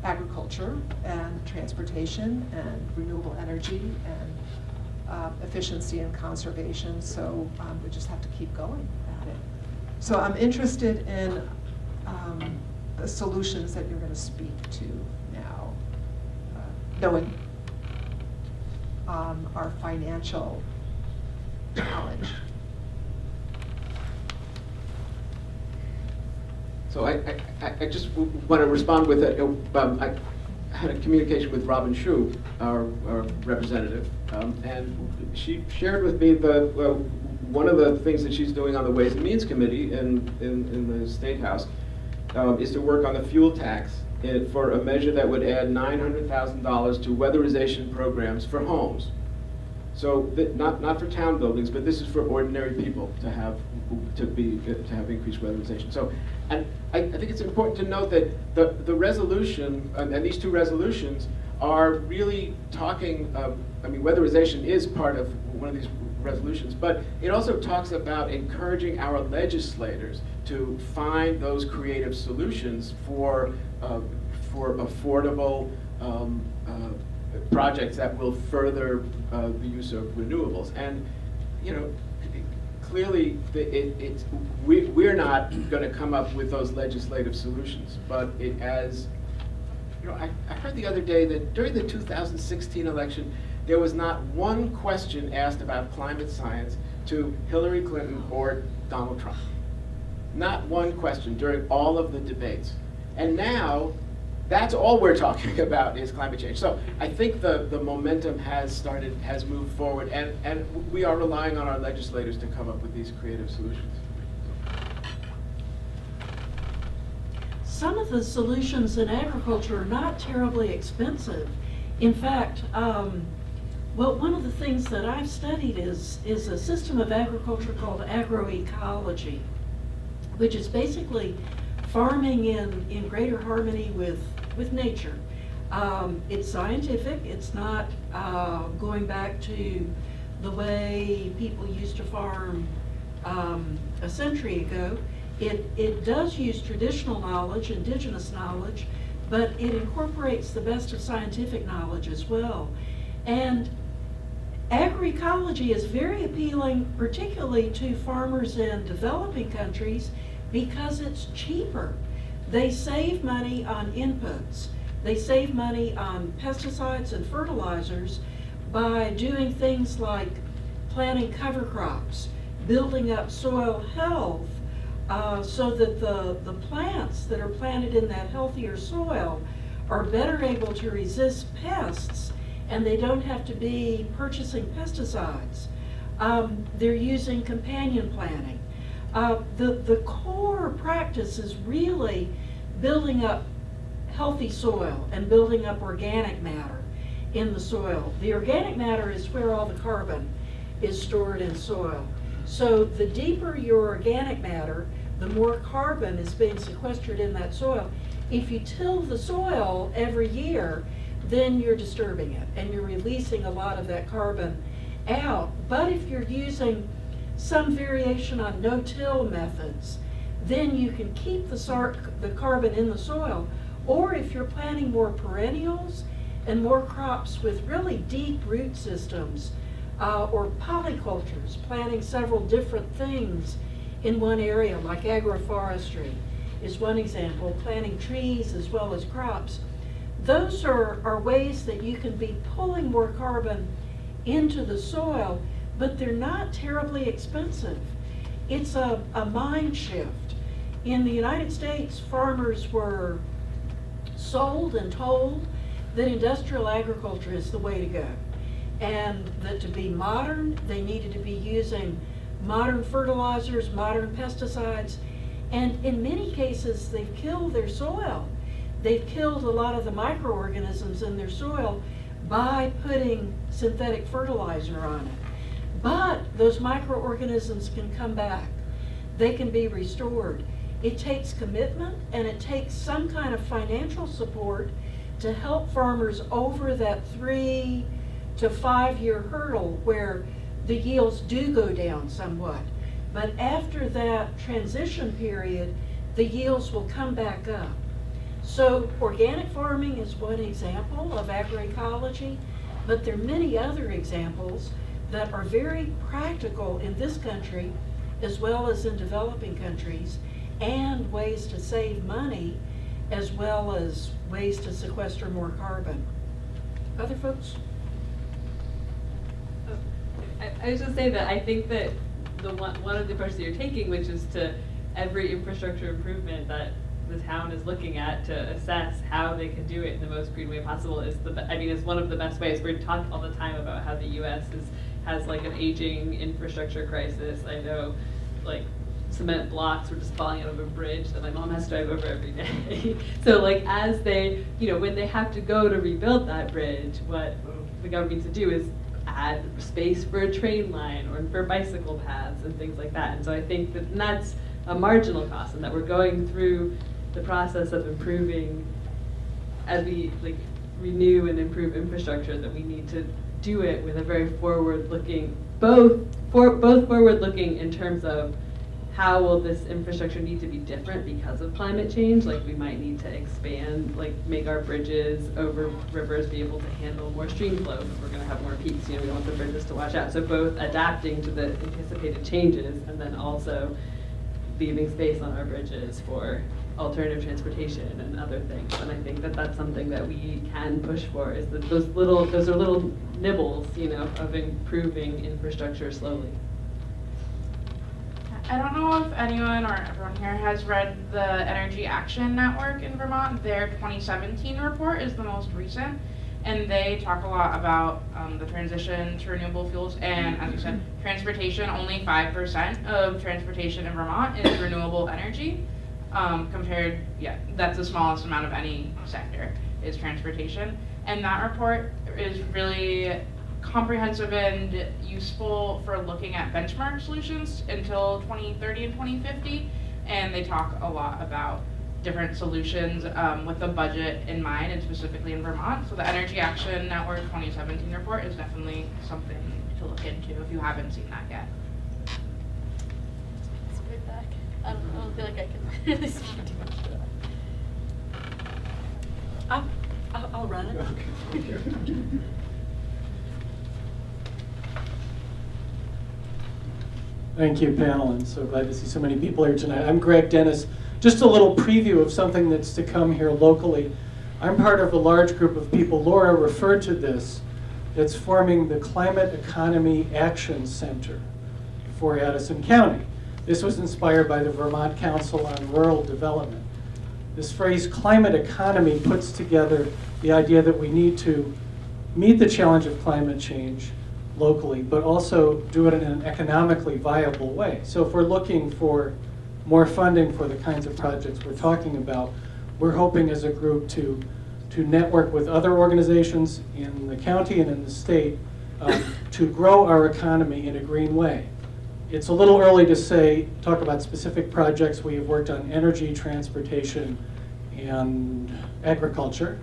agriculture and transportation and renewable energy and efficiency and conservation. So we just have to keep going at it. So I'm interested in the solutions that you're going to speak to now, knowing our financial challenge. So I just want to respond with it. I had a communication with Robin Shu, our representative, and she shared with me one of the things that she's doing on the Ways and Means Committee in the State House is to work on the fuel tax for a measure that would add $900,000 to weatherization programs for homes. So not for town buildings, but this is for ordinary people to have increased weatherization. So, and I think it's important to note that the resolution and these two resolutions are really talking. I mean, weatherization is part of one of these resolutions, but it also talks about encouraging our legislators to find those creative solutions for affordable projects that will further the use of renewables. And, you know, clearly we're not going to come up with those legislative solutions, but it as, you know, I heard the other day that during the 2016 election, there was not one question asked about climate science to Hillary Clinton or Donald Trump. Not one question during all of the debates. And now, that's all we're talking about is climate change. So I think the momentum has moved forward, and we are relying on our legislators to come up with these creative solutions. Some of the solutions in agriculture are not terribly expensive. In fact, one of the things that I've studied is a system of agriculture called agroecology, which is basically farming in greater harmony with nature. It's scientific. It's not going back to the way people used to farm a century ago. It does use traditional knowledge, indigenous knowledge, but it incorporates the best of scientific knowledge as well. And agroecology is very appealing, particularly to farmers in developing countries, Because it's cheaper. They save money on inputs. They save money on pesticides and fertilizers by doing things like planting cover crops, building up soil health, so that the plants that are planted in that healthier soil are better able to resist pests, and they don't have to be purchasing pesticides. They're using companion planting. The core practice is really building up healthy soil and building up organic matter in the soil. The organic matter is where all the carbon is stored in soil. So the deeper your organic matter, the more carbon is being sequestered in that soil. If you till the soil every year, then you're disturbing it and you're releasing a lot of that carbon out. But if you're using some variation on no-till methods, then you can keep the carbon in the soil. Or if you're planting more perennials and more crops with really deep root systems, or polycultures, planting several different things in one area, like agroforestry is one example, planting trees as well as crops. Those are ways that you can be pulling more carbon into the soil, but they're not terribly expensive. It's a mind shift. In the United States, farmers were sold and told that industrial agriculture is the way to go, and that to be modern, they needed to be using modern fertilizers, modern pesticides, and in many cases, they've killed their soil. They've killed a lot of the microorganisms in their soil by putting synthetic fertilizer on it. But those microorganisms can come back. They can be restored. It takes commitment, and it takes some kind of financial support to help farmers over that 3 to 5 year hurdle where the yields do go down somewhat. But after that transition period, the yields will come back up. So organic farming is one example of agroecology, but there are many other examples that are very practical in this country as well as in developing countries, and ways to save money as well as ways to sequester more carbon. Other folks? I was just saying that I think that one of the approaches that you're taking, which is to every infrastructure improvement that the town is looking at to assess how they can do it in the most green way possible, is is one of the best ways. We talk all the time about how the U.S. has like an aging infrastructure crisis. I know, like, cement blocks were just falling out of a bridge that my mom has to drive over every day. So like, as they, when they have to go to rebuild that bridge, what the government needs to do is add space for a train line or for bicycle paths and things like that. And so I think that that's a marginal cost, and that we're going through the process of improving as we renew and improve infrastructure, that we need to do it with a very forward-looking, both forward-looking in terms of how will this infrastructure need to be different because of climate change? Like, we might need to expand, make our bridges over rivers be able to handle more stream flow if we're going to have more peaks. We don't want the bridges to wash out. So both adapting to the anticipated changes and then also leaving space on our bridges for alternative transportation and other things. And I think that that's something that we can push for, is that those are little nibbles, of improving infrastructure slowly. I don't know if anyone or everyone here has read the Energy Action Network in Vermont. Their 2017 report is the most recent, and they talk a lot about the transition to renewable fuels, and as you said, transportation. Only 5% of transportation in Vermont is renewable energy. That's the smallest amount of any sector is transportation. And that report is really comprehensive and useful for looking at benchmark solutions until 2030 and 2050, and they talk a lot about different solutions with the budget in mind, and specifically in Vermont. So the Energy Action Network 2017 report is definitely something to look into if you haven't seen that yet. It's right back. I don't feel like I can really speak too much to that. I'll run it. Thank you, panel, and so glad to see so many people here tonight. I'm Greg Dennis. Just a little preview of something that's to come here locally. I'm part of a large group of people, Laura referred to this, that's forming the Climate Economy Action Center for Addison County. This was inspired by the Vermont Council on Rural Development. This phrase, climate economy, puts together the idea that we need to meet the challenge of climate change locally, but also do it in an economically viable way. So if we're looking for more funding for the kinds of projects we're talking about, we're hoping as a group to network with other organizations in the county and in the state to grow our economy in a green way. It's a little early to talk about specific projects. We have worked on energy, transportation, and agriculture.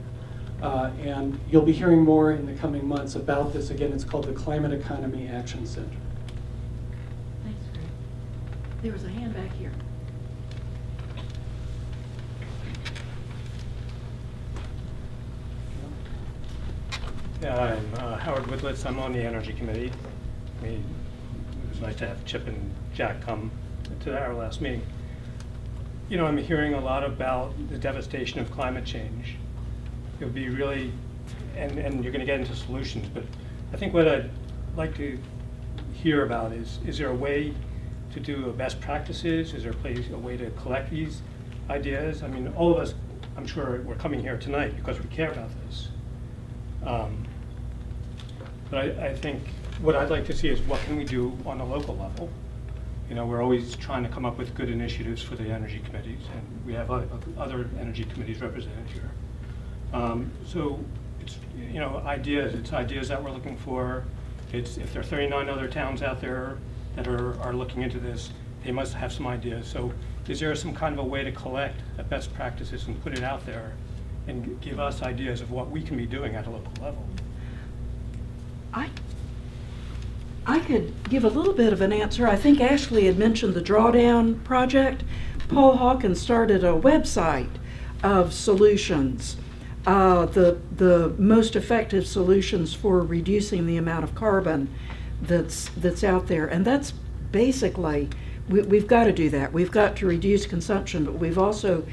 And you'll be hearing more in the coming months about this. Again, it's called the Climate Economy Action Center. Thanks, Greg. There was a hand back here. Yeah, I'm Howard Woodlitz. I'm on the Energy Committee. It was nice to have Chip and Jack come to our last meeting. You know, I'm hearing a lot about the devastation of climate change. It would be really, and you're going to get into solutions, but I think what I'd like to hear about is there a way to do a best practices? Is there a way to collect these ideas? I mean, all of us, I'm sure we're coming here tonight because we care about this. But I think what I'd like to see is what can we do on a local level? You know, we're always trying to come up with good initiatives for the energy committees, and we have other energy committees represented here. So it's, you know, ideas. It's ideas that we're looking for. It's if there are 39 other towns out there that are looking into this, they must have some ideas. So is there some kind of a way to collect best practices and put it out there and give us ideas of what we can be doing at a local level? I could give a little bit of an answer. I think Ashley had mentioned the Drawdown Project. Paul Hawkins started a website of solutions, the most effective solutions for reducing the amount of carbon that's out there. And that's basically, we've got to do that. We've got to reduce consumption, but we've also,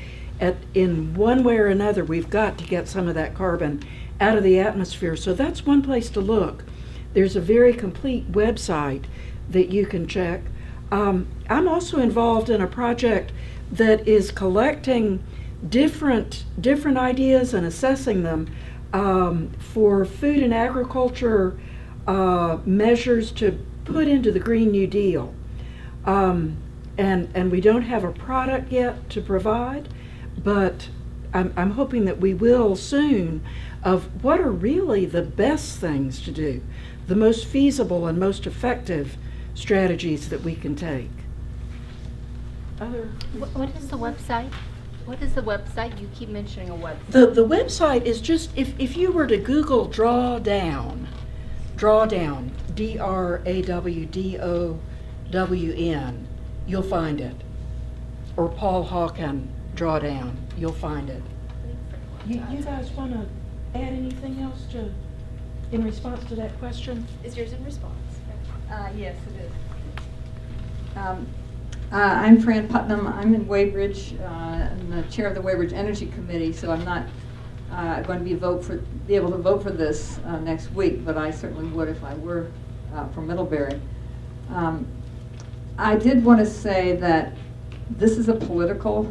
in one way or another, we've got to get some of that carbon out of the atmosphere. So that's one place to look. There's a very complete website that you can check. I'm also involved in a project that is collecting different ideas and assessing them for food and agriculture measures to put into the Green New Deal. And we don't have a product yet to provide, but I'm hoping that we will soon, of what are really the best things to do, the most feasible and most effective strategies that we can take. What is the website? What is the website? You keep mentioning a website. The website is just, if you were to Google Drawdown, DRAWDOWN, you'll find it. Or Paul Hawken Drawdown, you'll find it. You guys want to add anything else in response to that question? Is yours in response? Yes, it is. I'm Fran Putnam. I'm in Waybridge. I'm the chair of the Waybridge Energy Committee, so I'm not going to be able to vote for this next week, but I certainly would if I were from Middlebury. I did want to say that this is a political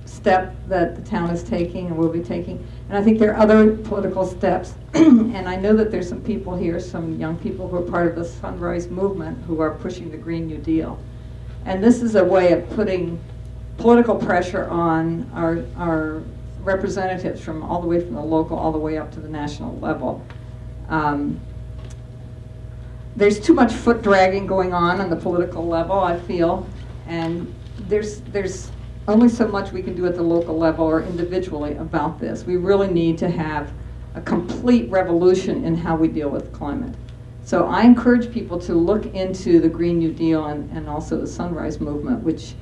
step that the town is taking and will be taking, and I think there are other political steps. And I know that there's some people here, some young people who are part of the Sunrise Movement who are pushing the Green New Deal. And this is a way of putting political pressure on our representatives from all the way from the local all the way up to the national level. There's too much foot dragging going on the political level, I feel, and there's only so much we can do at the local level or individually about this. We really need to have a complete revolution in how we deal with climate. So I encourage people to look into the Green New Deal and also the Sunrise Movement, which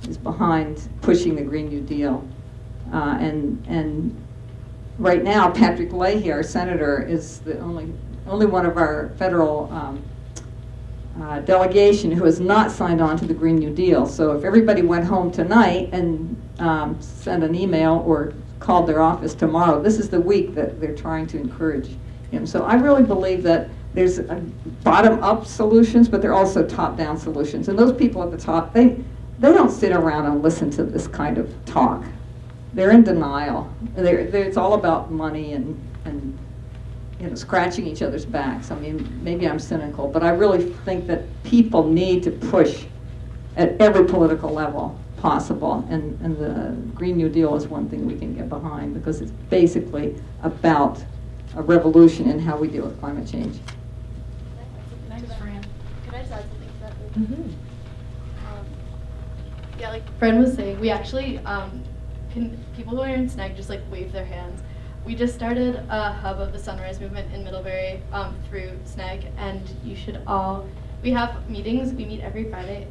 is behind pushing the Green New Deal. And right now, Patrick Leahy, our senator, is the only one of our federal delegation who has not signed on to the Green New Deal. So if everybody went home tonight and sent an email or called their office tomorrow, this is the week that they're trying to encourage him. So I really believe that there's bottom-up solutions, but there are also top-down solutions. And those people at the top, they don't sit around and listen to this kind of talk. They're in denial. It's all about money and scratching each other's backs. I mean, maybe I'm cynical, but I really think that people need to push at every political level possible. And the Green New Deal is one thing we can get behind, because it's basically about a revolution in how we deal with climate change. Thanks, Fran. Could I just add something to that? Mhm. Yeah, like Fran was saying, we actually can, people who are in SNAG just like wave their hands. We just started a hub of the Sunrise Movement in Middlebury through SNAG, and you should all, we have meetings, we meet every Sunday,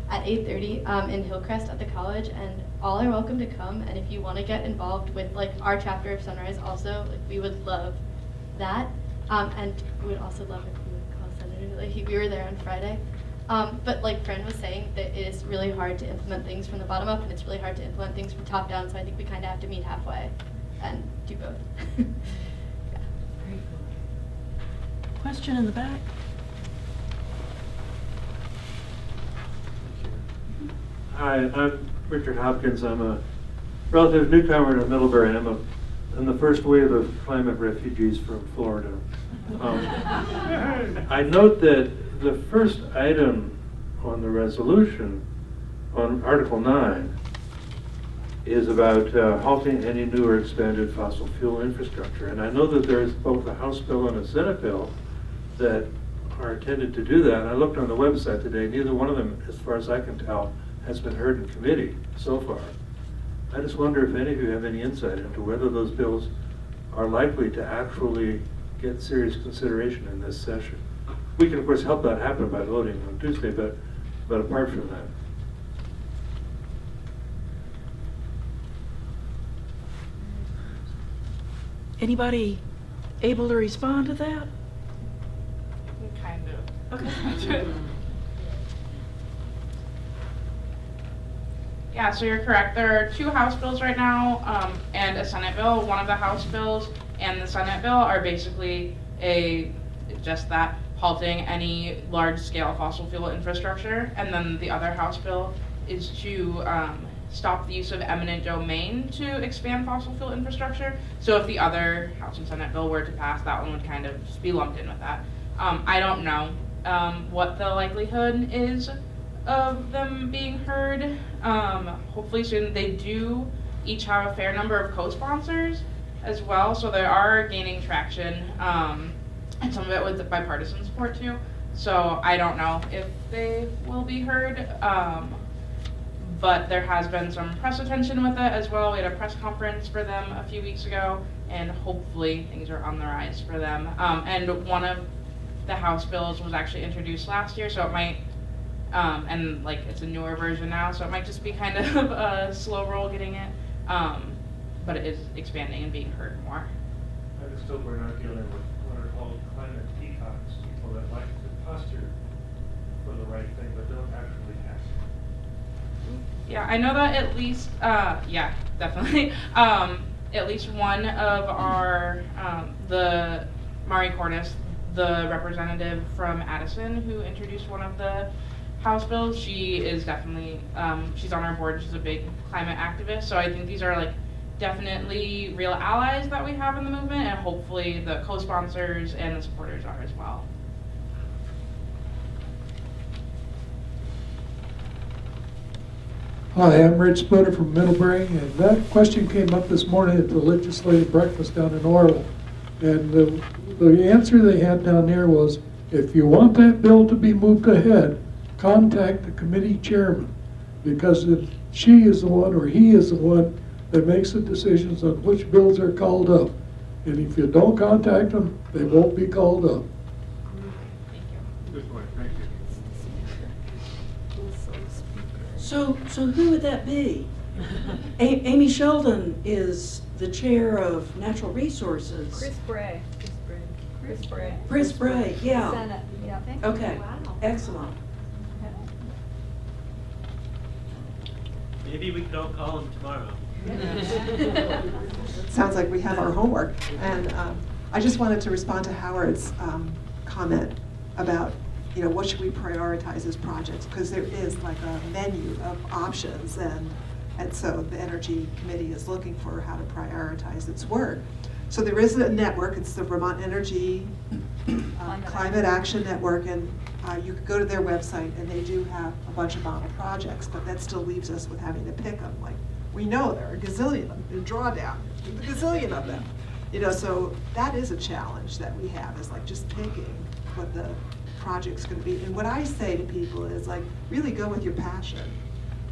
at 8:30 in Hillcrest at the college, and all are welcome to come. And if you want to get involved with like our chapter of Sunrise also, like we would love that. And we would also love if you would call Senator, like we were there on Friday. But like Fran was saying, that it is really hard to implement things from the bottom up, and it's really hard to implement things from top down, so I think we kind of have to meet halfway and do both. Yeah. Very cool. Question in the back? Hi, I'm Richard Hopkins. I'm a relative newcomer to Middlebury. I'm in the first wave of climate refugees from Florida. I note that the first item on the resolution, on Article 9, is about halting any new or expanded fossil fuel infrastructure. And I know that there's both a House bill and a Senate bill that are intended to do that. And I looked on the website today, neither one of them, as far as I can tell, has been heard in committee so far. I just wonder if any of you have any insight into whether those bills are likely to actually get serious consideration in this session. We can, of course, help that happen by voting on Tuesday, but apart from that. Anybody able to respond to that? Kind of. Okay. Yeah, so you're correct. There are 2 House bills right now and a Senate bill. One of the House bills and the Senate bill are basically just that, halting any large-scale fossil fuel infrastructure. And then the other House bill is to stop the use of eminent domain to expand fossil fuel infrastructure. So if the other House and Senate bill were to pass, that one would kind of just be lumped in with that. I don't know what the likelihood is of them being heard. Hopefully soon. They do each have a fair number of co-sponsors as well, so they are gaining traction, and some of it with bipartisan support too. So I don't know if they will be heard, but there has been some press attention with it as well. We had a press conference for them a few weeks ago, and hopefully things are on the rise for them. And one of the House bills was actually introduced last year, so it might and like it's a newer version now, so it might just be kind of a slow roll getting it, but it is expanding and being heard more. I just hope we're not dealing with what are called climate peacocks, people that like to posture for the right thing but don't actually act. Yeah, I know that at least, yeah, definitely. At least one of our, the Mari Cornish, the representative from Addison who introduced one of the House bills, she is definitely, she's on our board, she's a big climate activist, so I think these are like definitely real allies that we have in the movement, and hopefully the co-sponsors and the supporters are as well. Hi, I'm Rich Splitter from Middlebury, and that question came up this morning at the legislative breakfast down in Orwell. And the answer they had down there was, if you want that bill to be moved ahead, contact the committee chairman, because if she is the one or he is the one that makes the decisions on which bills are called up. And if you don't contact them, they won't be called up. Good point, thank you. So who would that be? Amy Sheldon is the chair of Natural Resources. Chris Bray. Chris Bray, yeah. Senate, yeah. Perfect. Okay, Wow. excellent. Maybe we could all call him tomorrow. Sounds like we have our homework. And I just wanted to respond to Howard's comment about, what should we prioritize as projects? Because there is like a menu of options, and so the Energy Committee is looking for how to prioritize its work. So there is a network, it's the Vermont Energy Climate Action Network, and you could go to their website, and they do have a bunch of model projects, but that still leaves us with having to pick them. Like, we know there are a gazillion of them in drawdown, a gazillion of them. So that is a challenge that we have, is like just picking what the project's gonna be. And what I say to people is like, really go with your passion,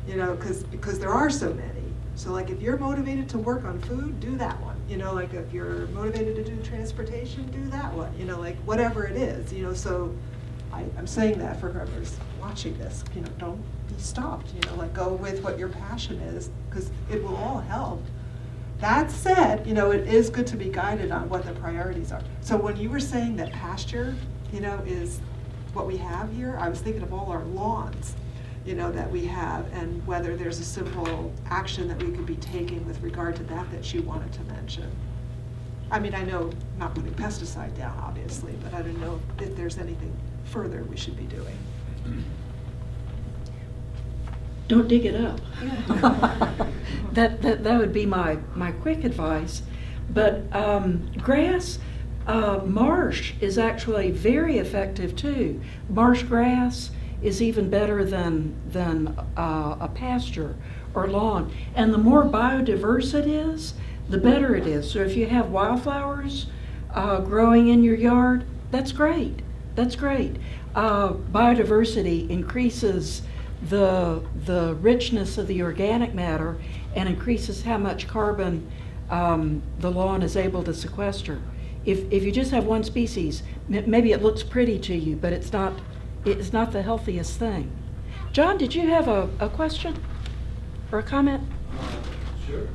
because there are so many. So like, if you're motivated to work on food, do that one. Like if you're motivated to do transportation, do that one. Like whatever it is. So I'm saying that for whoever's watching this. Don't be stopped. Like go with what your passion is, because it will all help. That said, it is good to be guided on what the priorities are. So when you were saying that pasture, is what we have here, I was thinking of all our lawns, that we have, and whether there's a simple action that we could be taking with regard to that you wanted to mention. I mean, I know not putting pesticide down, obviously, but I don't know if there's anything further we should be doing. Don't dig it up. That would be my quick advice. But grass, marsh is actually very effective too. Marsh grass is even better than a pasture or lawn. And the more biodiverse it is, the better it is. So if you have wildflowers growing in your yard, that's great. That's great. Biodiversity increases the richness of the organic matter and increases how much carbon the lawn is able to sequester. If you just have one species, maybe it looks pretty to you, but it's not the healthiest thing. John, did you have a question or a comment? Sure.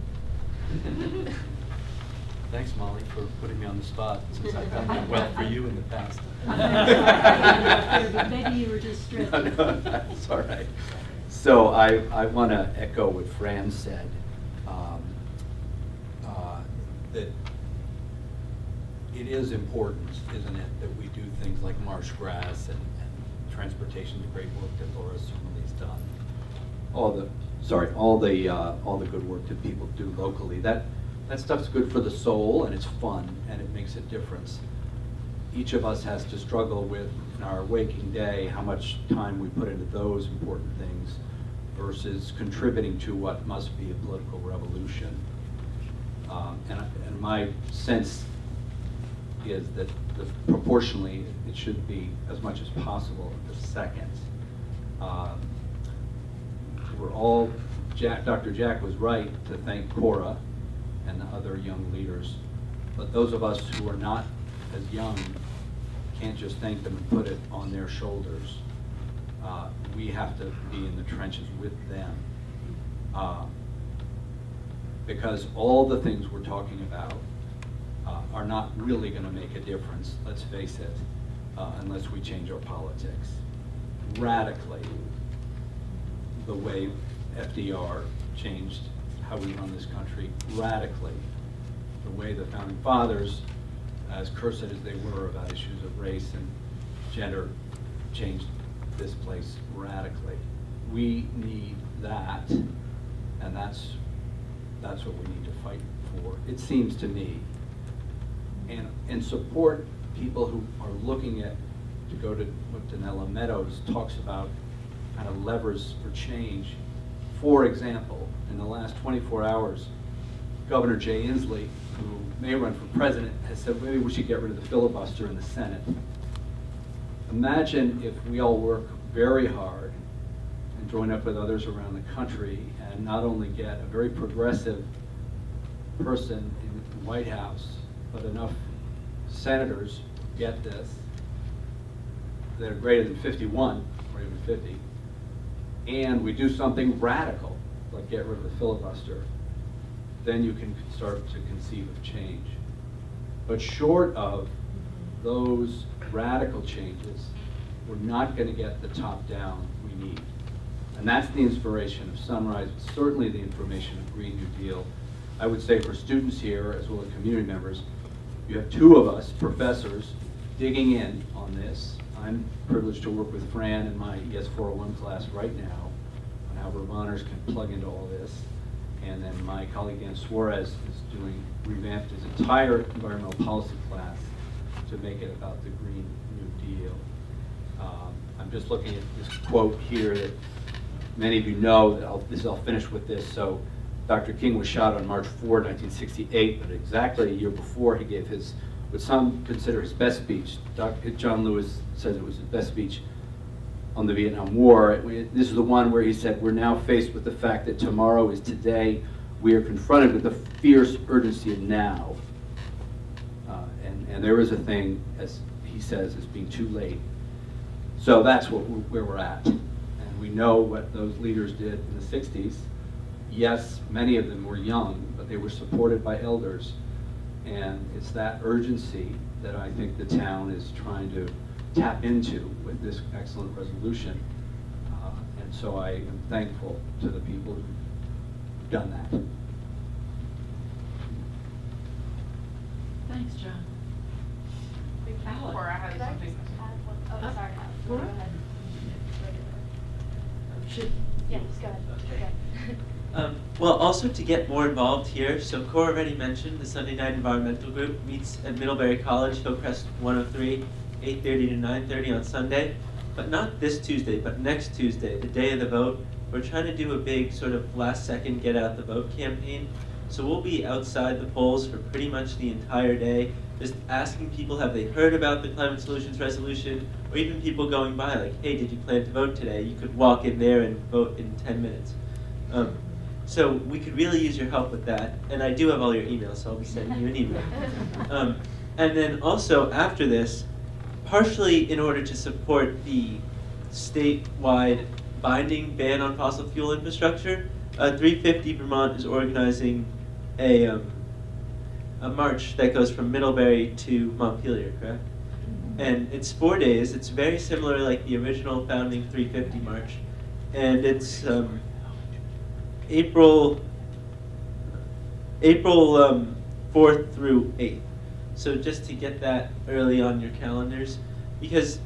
Thanks, Molly, for putting me on the spot, since I've done that well for you in the past. Maybe you were just stretching. No, that's all right. So I want to echo what Fran said, that it is important, isn't it, that we do things like marsh grass and transportation, the great work that Laura Summerlee's done. All the good work that people do locally. That stuff's good for the soul, and it's fun, and it makes a difference. Each of us has to struggle with, in our waking day, how much time we put into those important things versus contributing to what must be a political revolution. And my sense is that proportionally it should be as much as possible the second. We're all, Dr. Jack was right to thank Cora and the other young leaders, but those of us who are not as young can't just thank them and put it on their shoulders. We have to be in the trenches with them. Because all the things we're talking about are not really going to make a difference, let's face it, unless we change our politics radically. The way FDR changed how we run this country radically. The way the Founding Fathers, as cursed as they were about issues of race and gender, changed this place radically. We need that, and that's what we need to fight for, it seems to me. And support people who are looking at, to go to what Danella Meadows talks about, kind of levers for change. For example, in the last 24 hours, Governor Jay Inslee, who may run for president, has said maybe we should get rid of the filibuster in the Senate. Imagine if we all work very hard and join up with others around the country and not only get a very progressive person in the White House, but enough senators get this that are greater than 51 or even 50, and we do something radical, like get rid of the filibuster, then you can start to conceive of change. But short of those radical changes, we're not going to get the top-down we need. And that's the inspiration of Sunrise, certainly the information of Green New Deal. I would say for students here, as well as community members, you have two of us, professors, digging in on this. I'm privileged to work with Fran in my ES 401 class right now on how Vermonters can plug into all this. And then my colleague Dan Suarez is revamped his entire environmental policy class to make it about the Green New Deal. I'm just looking at this quote here that many of you know. I'll finish with this. So Dr. King was shot on March 4, 1968, but exactly a year before he gave his, what some consider his best speech. John Lewis says it was his best speech on the Vietnam War. This is the one where he said, "We're now faced with the fact that tomorrow is today. We are confronted with the fierce urgency of now." And there is a thing, as he says, as being too late. So that's where we're at. And we know what those leaders did in the 60s. Yes, many of them were young, but they were supported by elders. And it's that urgency that I think the town is trying to tap into with this excellent resolution. And so I am thankful to the people who've done that. Thanks, John. Cora has something. Oh, sorry. Go Cora? ahead. Should, Yeah, just go ahead. Okay. Well, also to get more involved here, so Cora already mentioned the Sunday Night Environmental Group meets at Middlebury College, Hillcrest 103, 8:30 to 9:30 on Sunday. But not this Tuesday, but next Tuesday, the day of the vote. We're trying to do a big sort of last second get out the vote campaign. So we'll be outside the polls for pretty much the entire day, just asking people, have they heard about the Climate Solutions Resolution? Or even people going by like, hey, did you plan to vote today? You could walk in there and vote in 10 minutes. So we could really use your help with that. And I do have all your emails, so I'll be sending you an email. And then also after this, partially in order to support the statewide binding ban on fossil fuel infrastructure, 350 Vermont is organizing a march that goes from Middlebury to Montpelier, correct? And it's 4 days. It's very similar like the original founding 350 march. And it's April 4th through 8th. So just to get that early on your calendars, because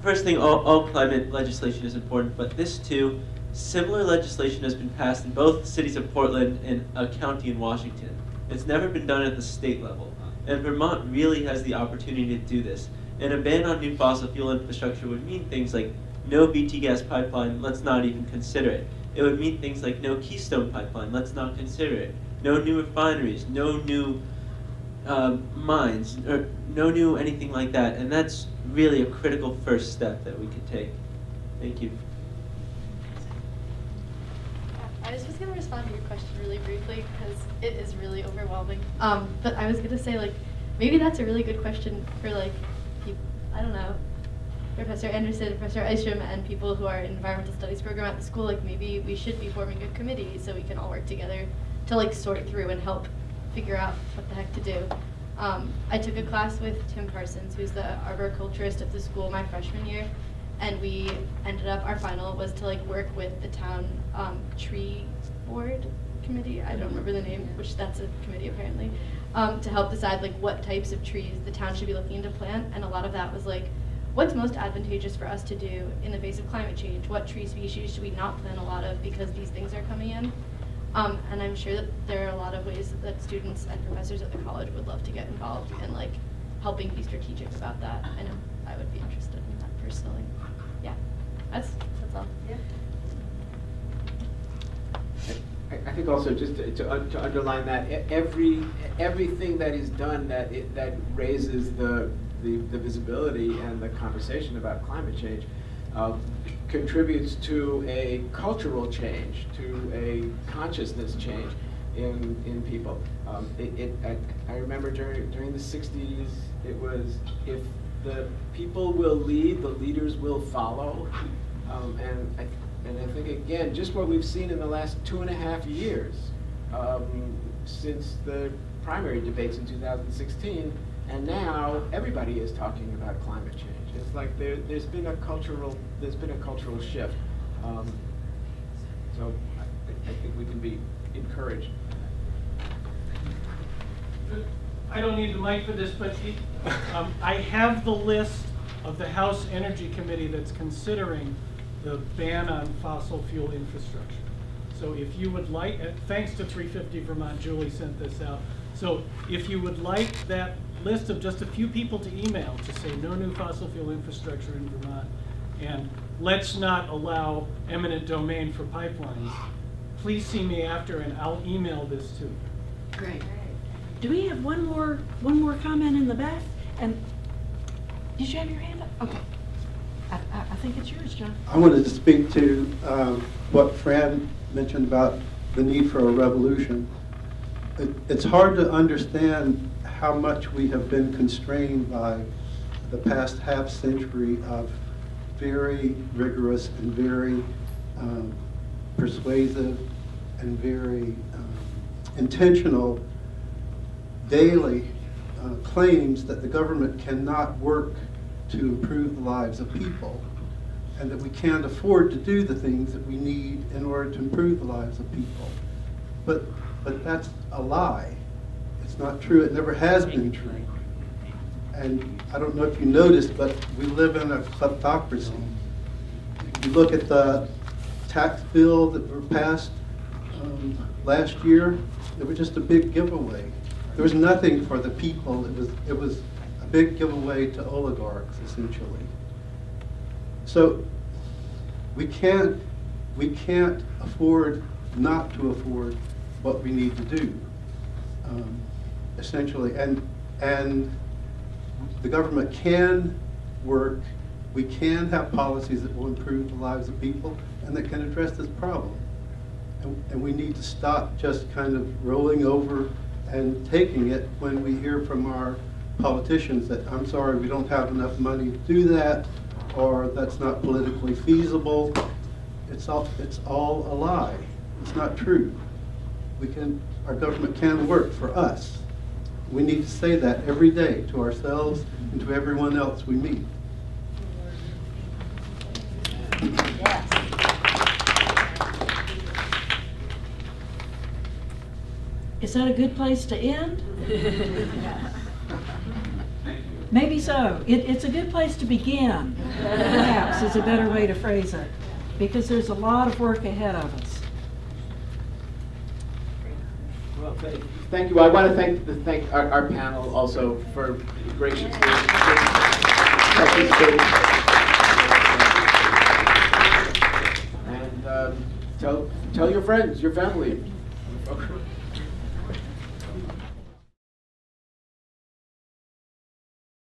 first thing, all climate legislation is important, but this too, similar legislation has been passed in both cities of Portland and a county in Washington. It's never been done at the state level. And Vermont really has the opportunity to do this. And a ban on new fossil fuel infrastructure would mean things like no BT gas pipeline, let's not even consider it. It would mean things like no Keystone pipeline, let's not consider it. No new refineries, no new mines, or no new anything like that. And that's really a critical first step that we could take. Thank you. I was just going to respond to your question really briefly because it is really overwhelming. But I was going to say, like, maybe that's a really good question for, like, people, I don't know, Professor Anderson, Professor Eistrom, and people who are in environmental studies program at the school. Like, maybe we should be forming a committee so we can all work together to, like, sort through and help figure out what the heck to do. I took a class with Tim Parsons, who's the arboriculturist at the school my freshman year. And we ended up, our final was to like work with the town tree board committee, I don't remember the name, which that's a committee apparently, to help decide like what types of trees the town should be looking to plant. And a lot of that was like, what's most advantageous for us to do in the face of climate change? What tree species should we not plant a lot of because these things are coming in? And I'm sure that there are a lot of ways that students and professors at the college would love to get involved in like helping be strategic about that. I know I would be interested in that personally. Yeah, that's all. Yeah. I think also just to underline that everything that is done that raises the visibility and the conversation about climate change contributes to a cultural change, to a consciousness change in people. I remember during the 60s, it was if the people will lead, the leaders will follow. And I think, again, just what we've seen in the last 2.5 years, since the primary debates in 2016, And now everybody is talking about climate change. It's like there's been a cultural shift. So I think we can be encouraged. I don't need the mic for this, but I have the list of the House Energy Committee that's considering the ban on fossil fuel infrastructure. So if you would like, thanks to 350 Vermont, Julie sent this out. So if you would like that list of just a few people to email to say no new fossil fuel infrastructure in Vermont, and let's not allow eminent domain for pipelines, please see me after and I'll email this to you. Great. Do we have one more comment in the back? And did you have your hand up? Okay. I think it's yours, John. I wanted to speak to what Fran mentioned about the need for a revolution. It's hard to understand how much we have been constrained by the past half century of very rigorous and very persuasive and very intentional daily claims that the government cannot work to improve the lives of people, and that we can't afford to do the things that we need in order to improve the lives of people. But that's a lie. It's not true. It never has been true. And I don't know if you noticed, but we live in a kleptocracy. If you look at the tax bill that were passed last year, it was just a big giveaway. There was nothing for the people. It was a big giveaway to oligarchs, essentially. So we can't afford not to afford what we need to do, essentially. And the government can work. We can have policies that will improve the lives of people and that can address this problem. And we need to stop just kind of rolling over and taking it when we hear from our politicians that, I'm sorry, we don't have enough money to do that, or that's not politically feasible. It's all a lie. It's not true. Our government can work for us. We need to say that every day to ourselves and to everyone else we meet. Is that a good place to end? Maybe so. It's a good place to begin, perhaps, is a better way to phrase it, because there's a lot of work ahead of us. Well, thank you. I want to thank our panel also for graciously participating. And tell your friends, your family,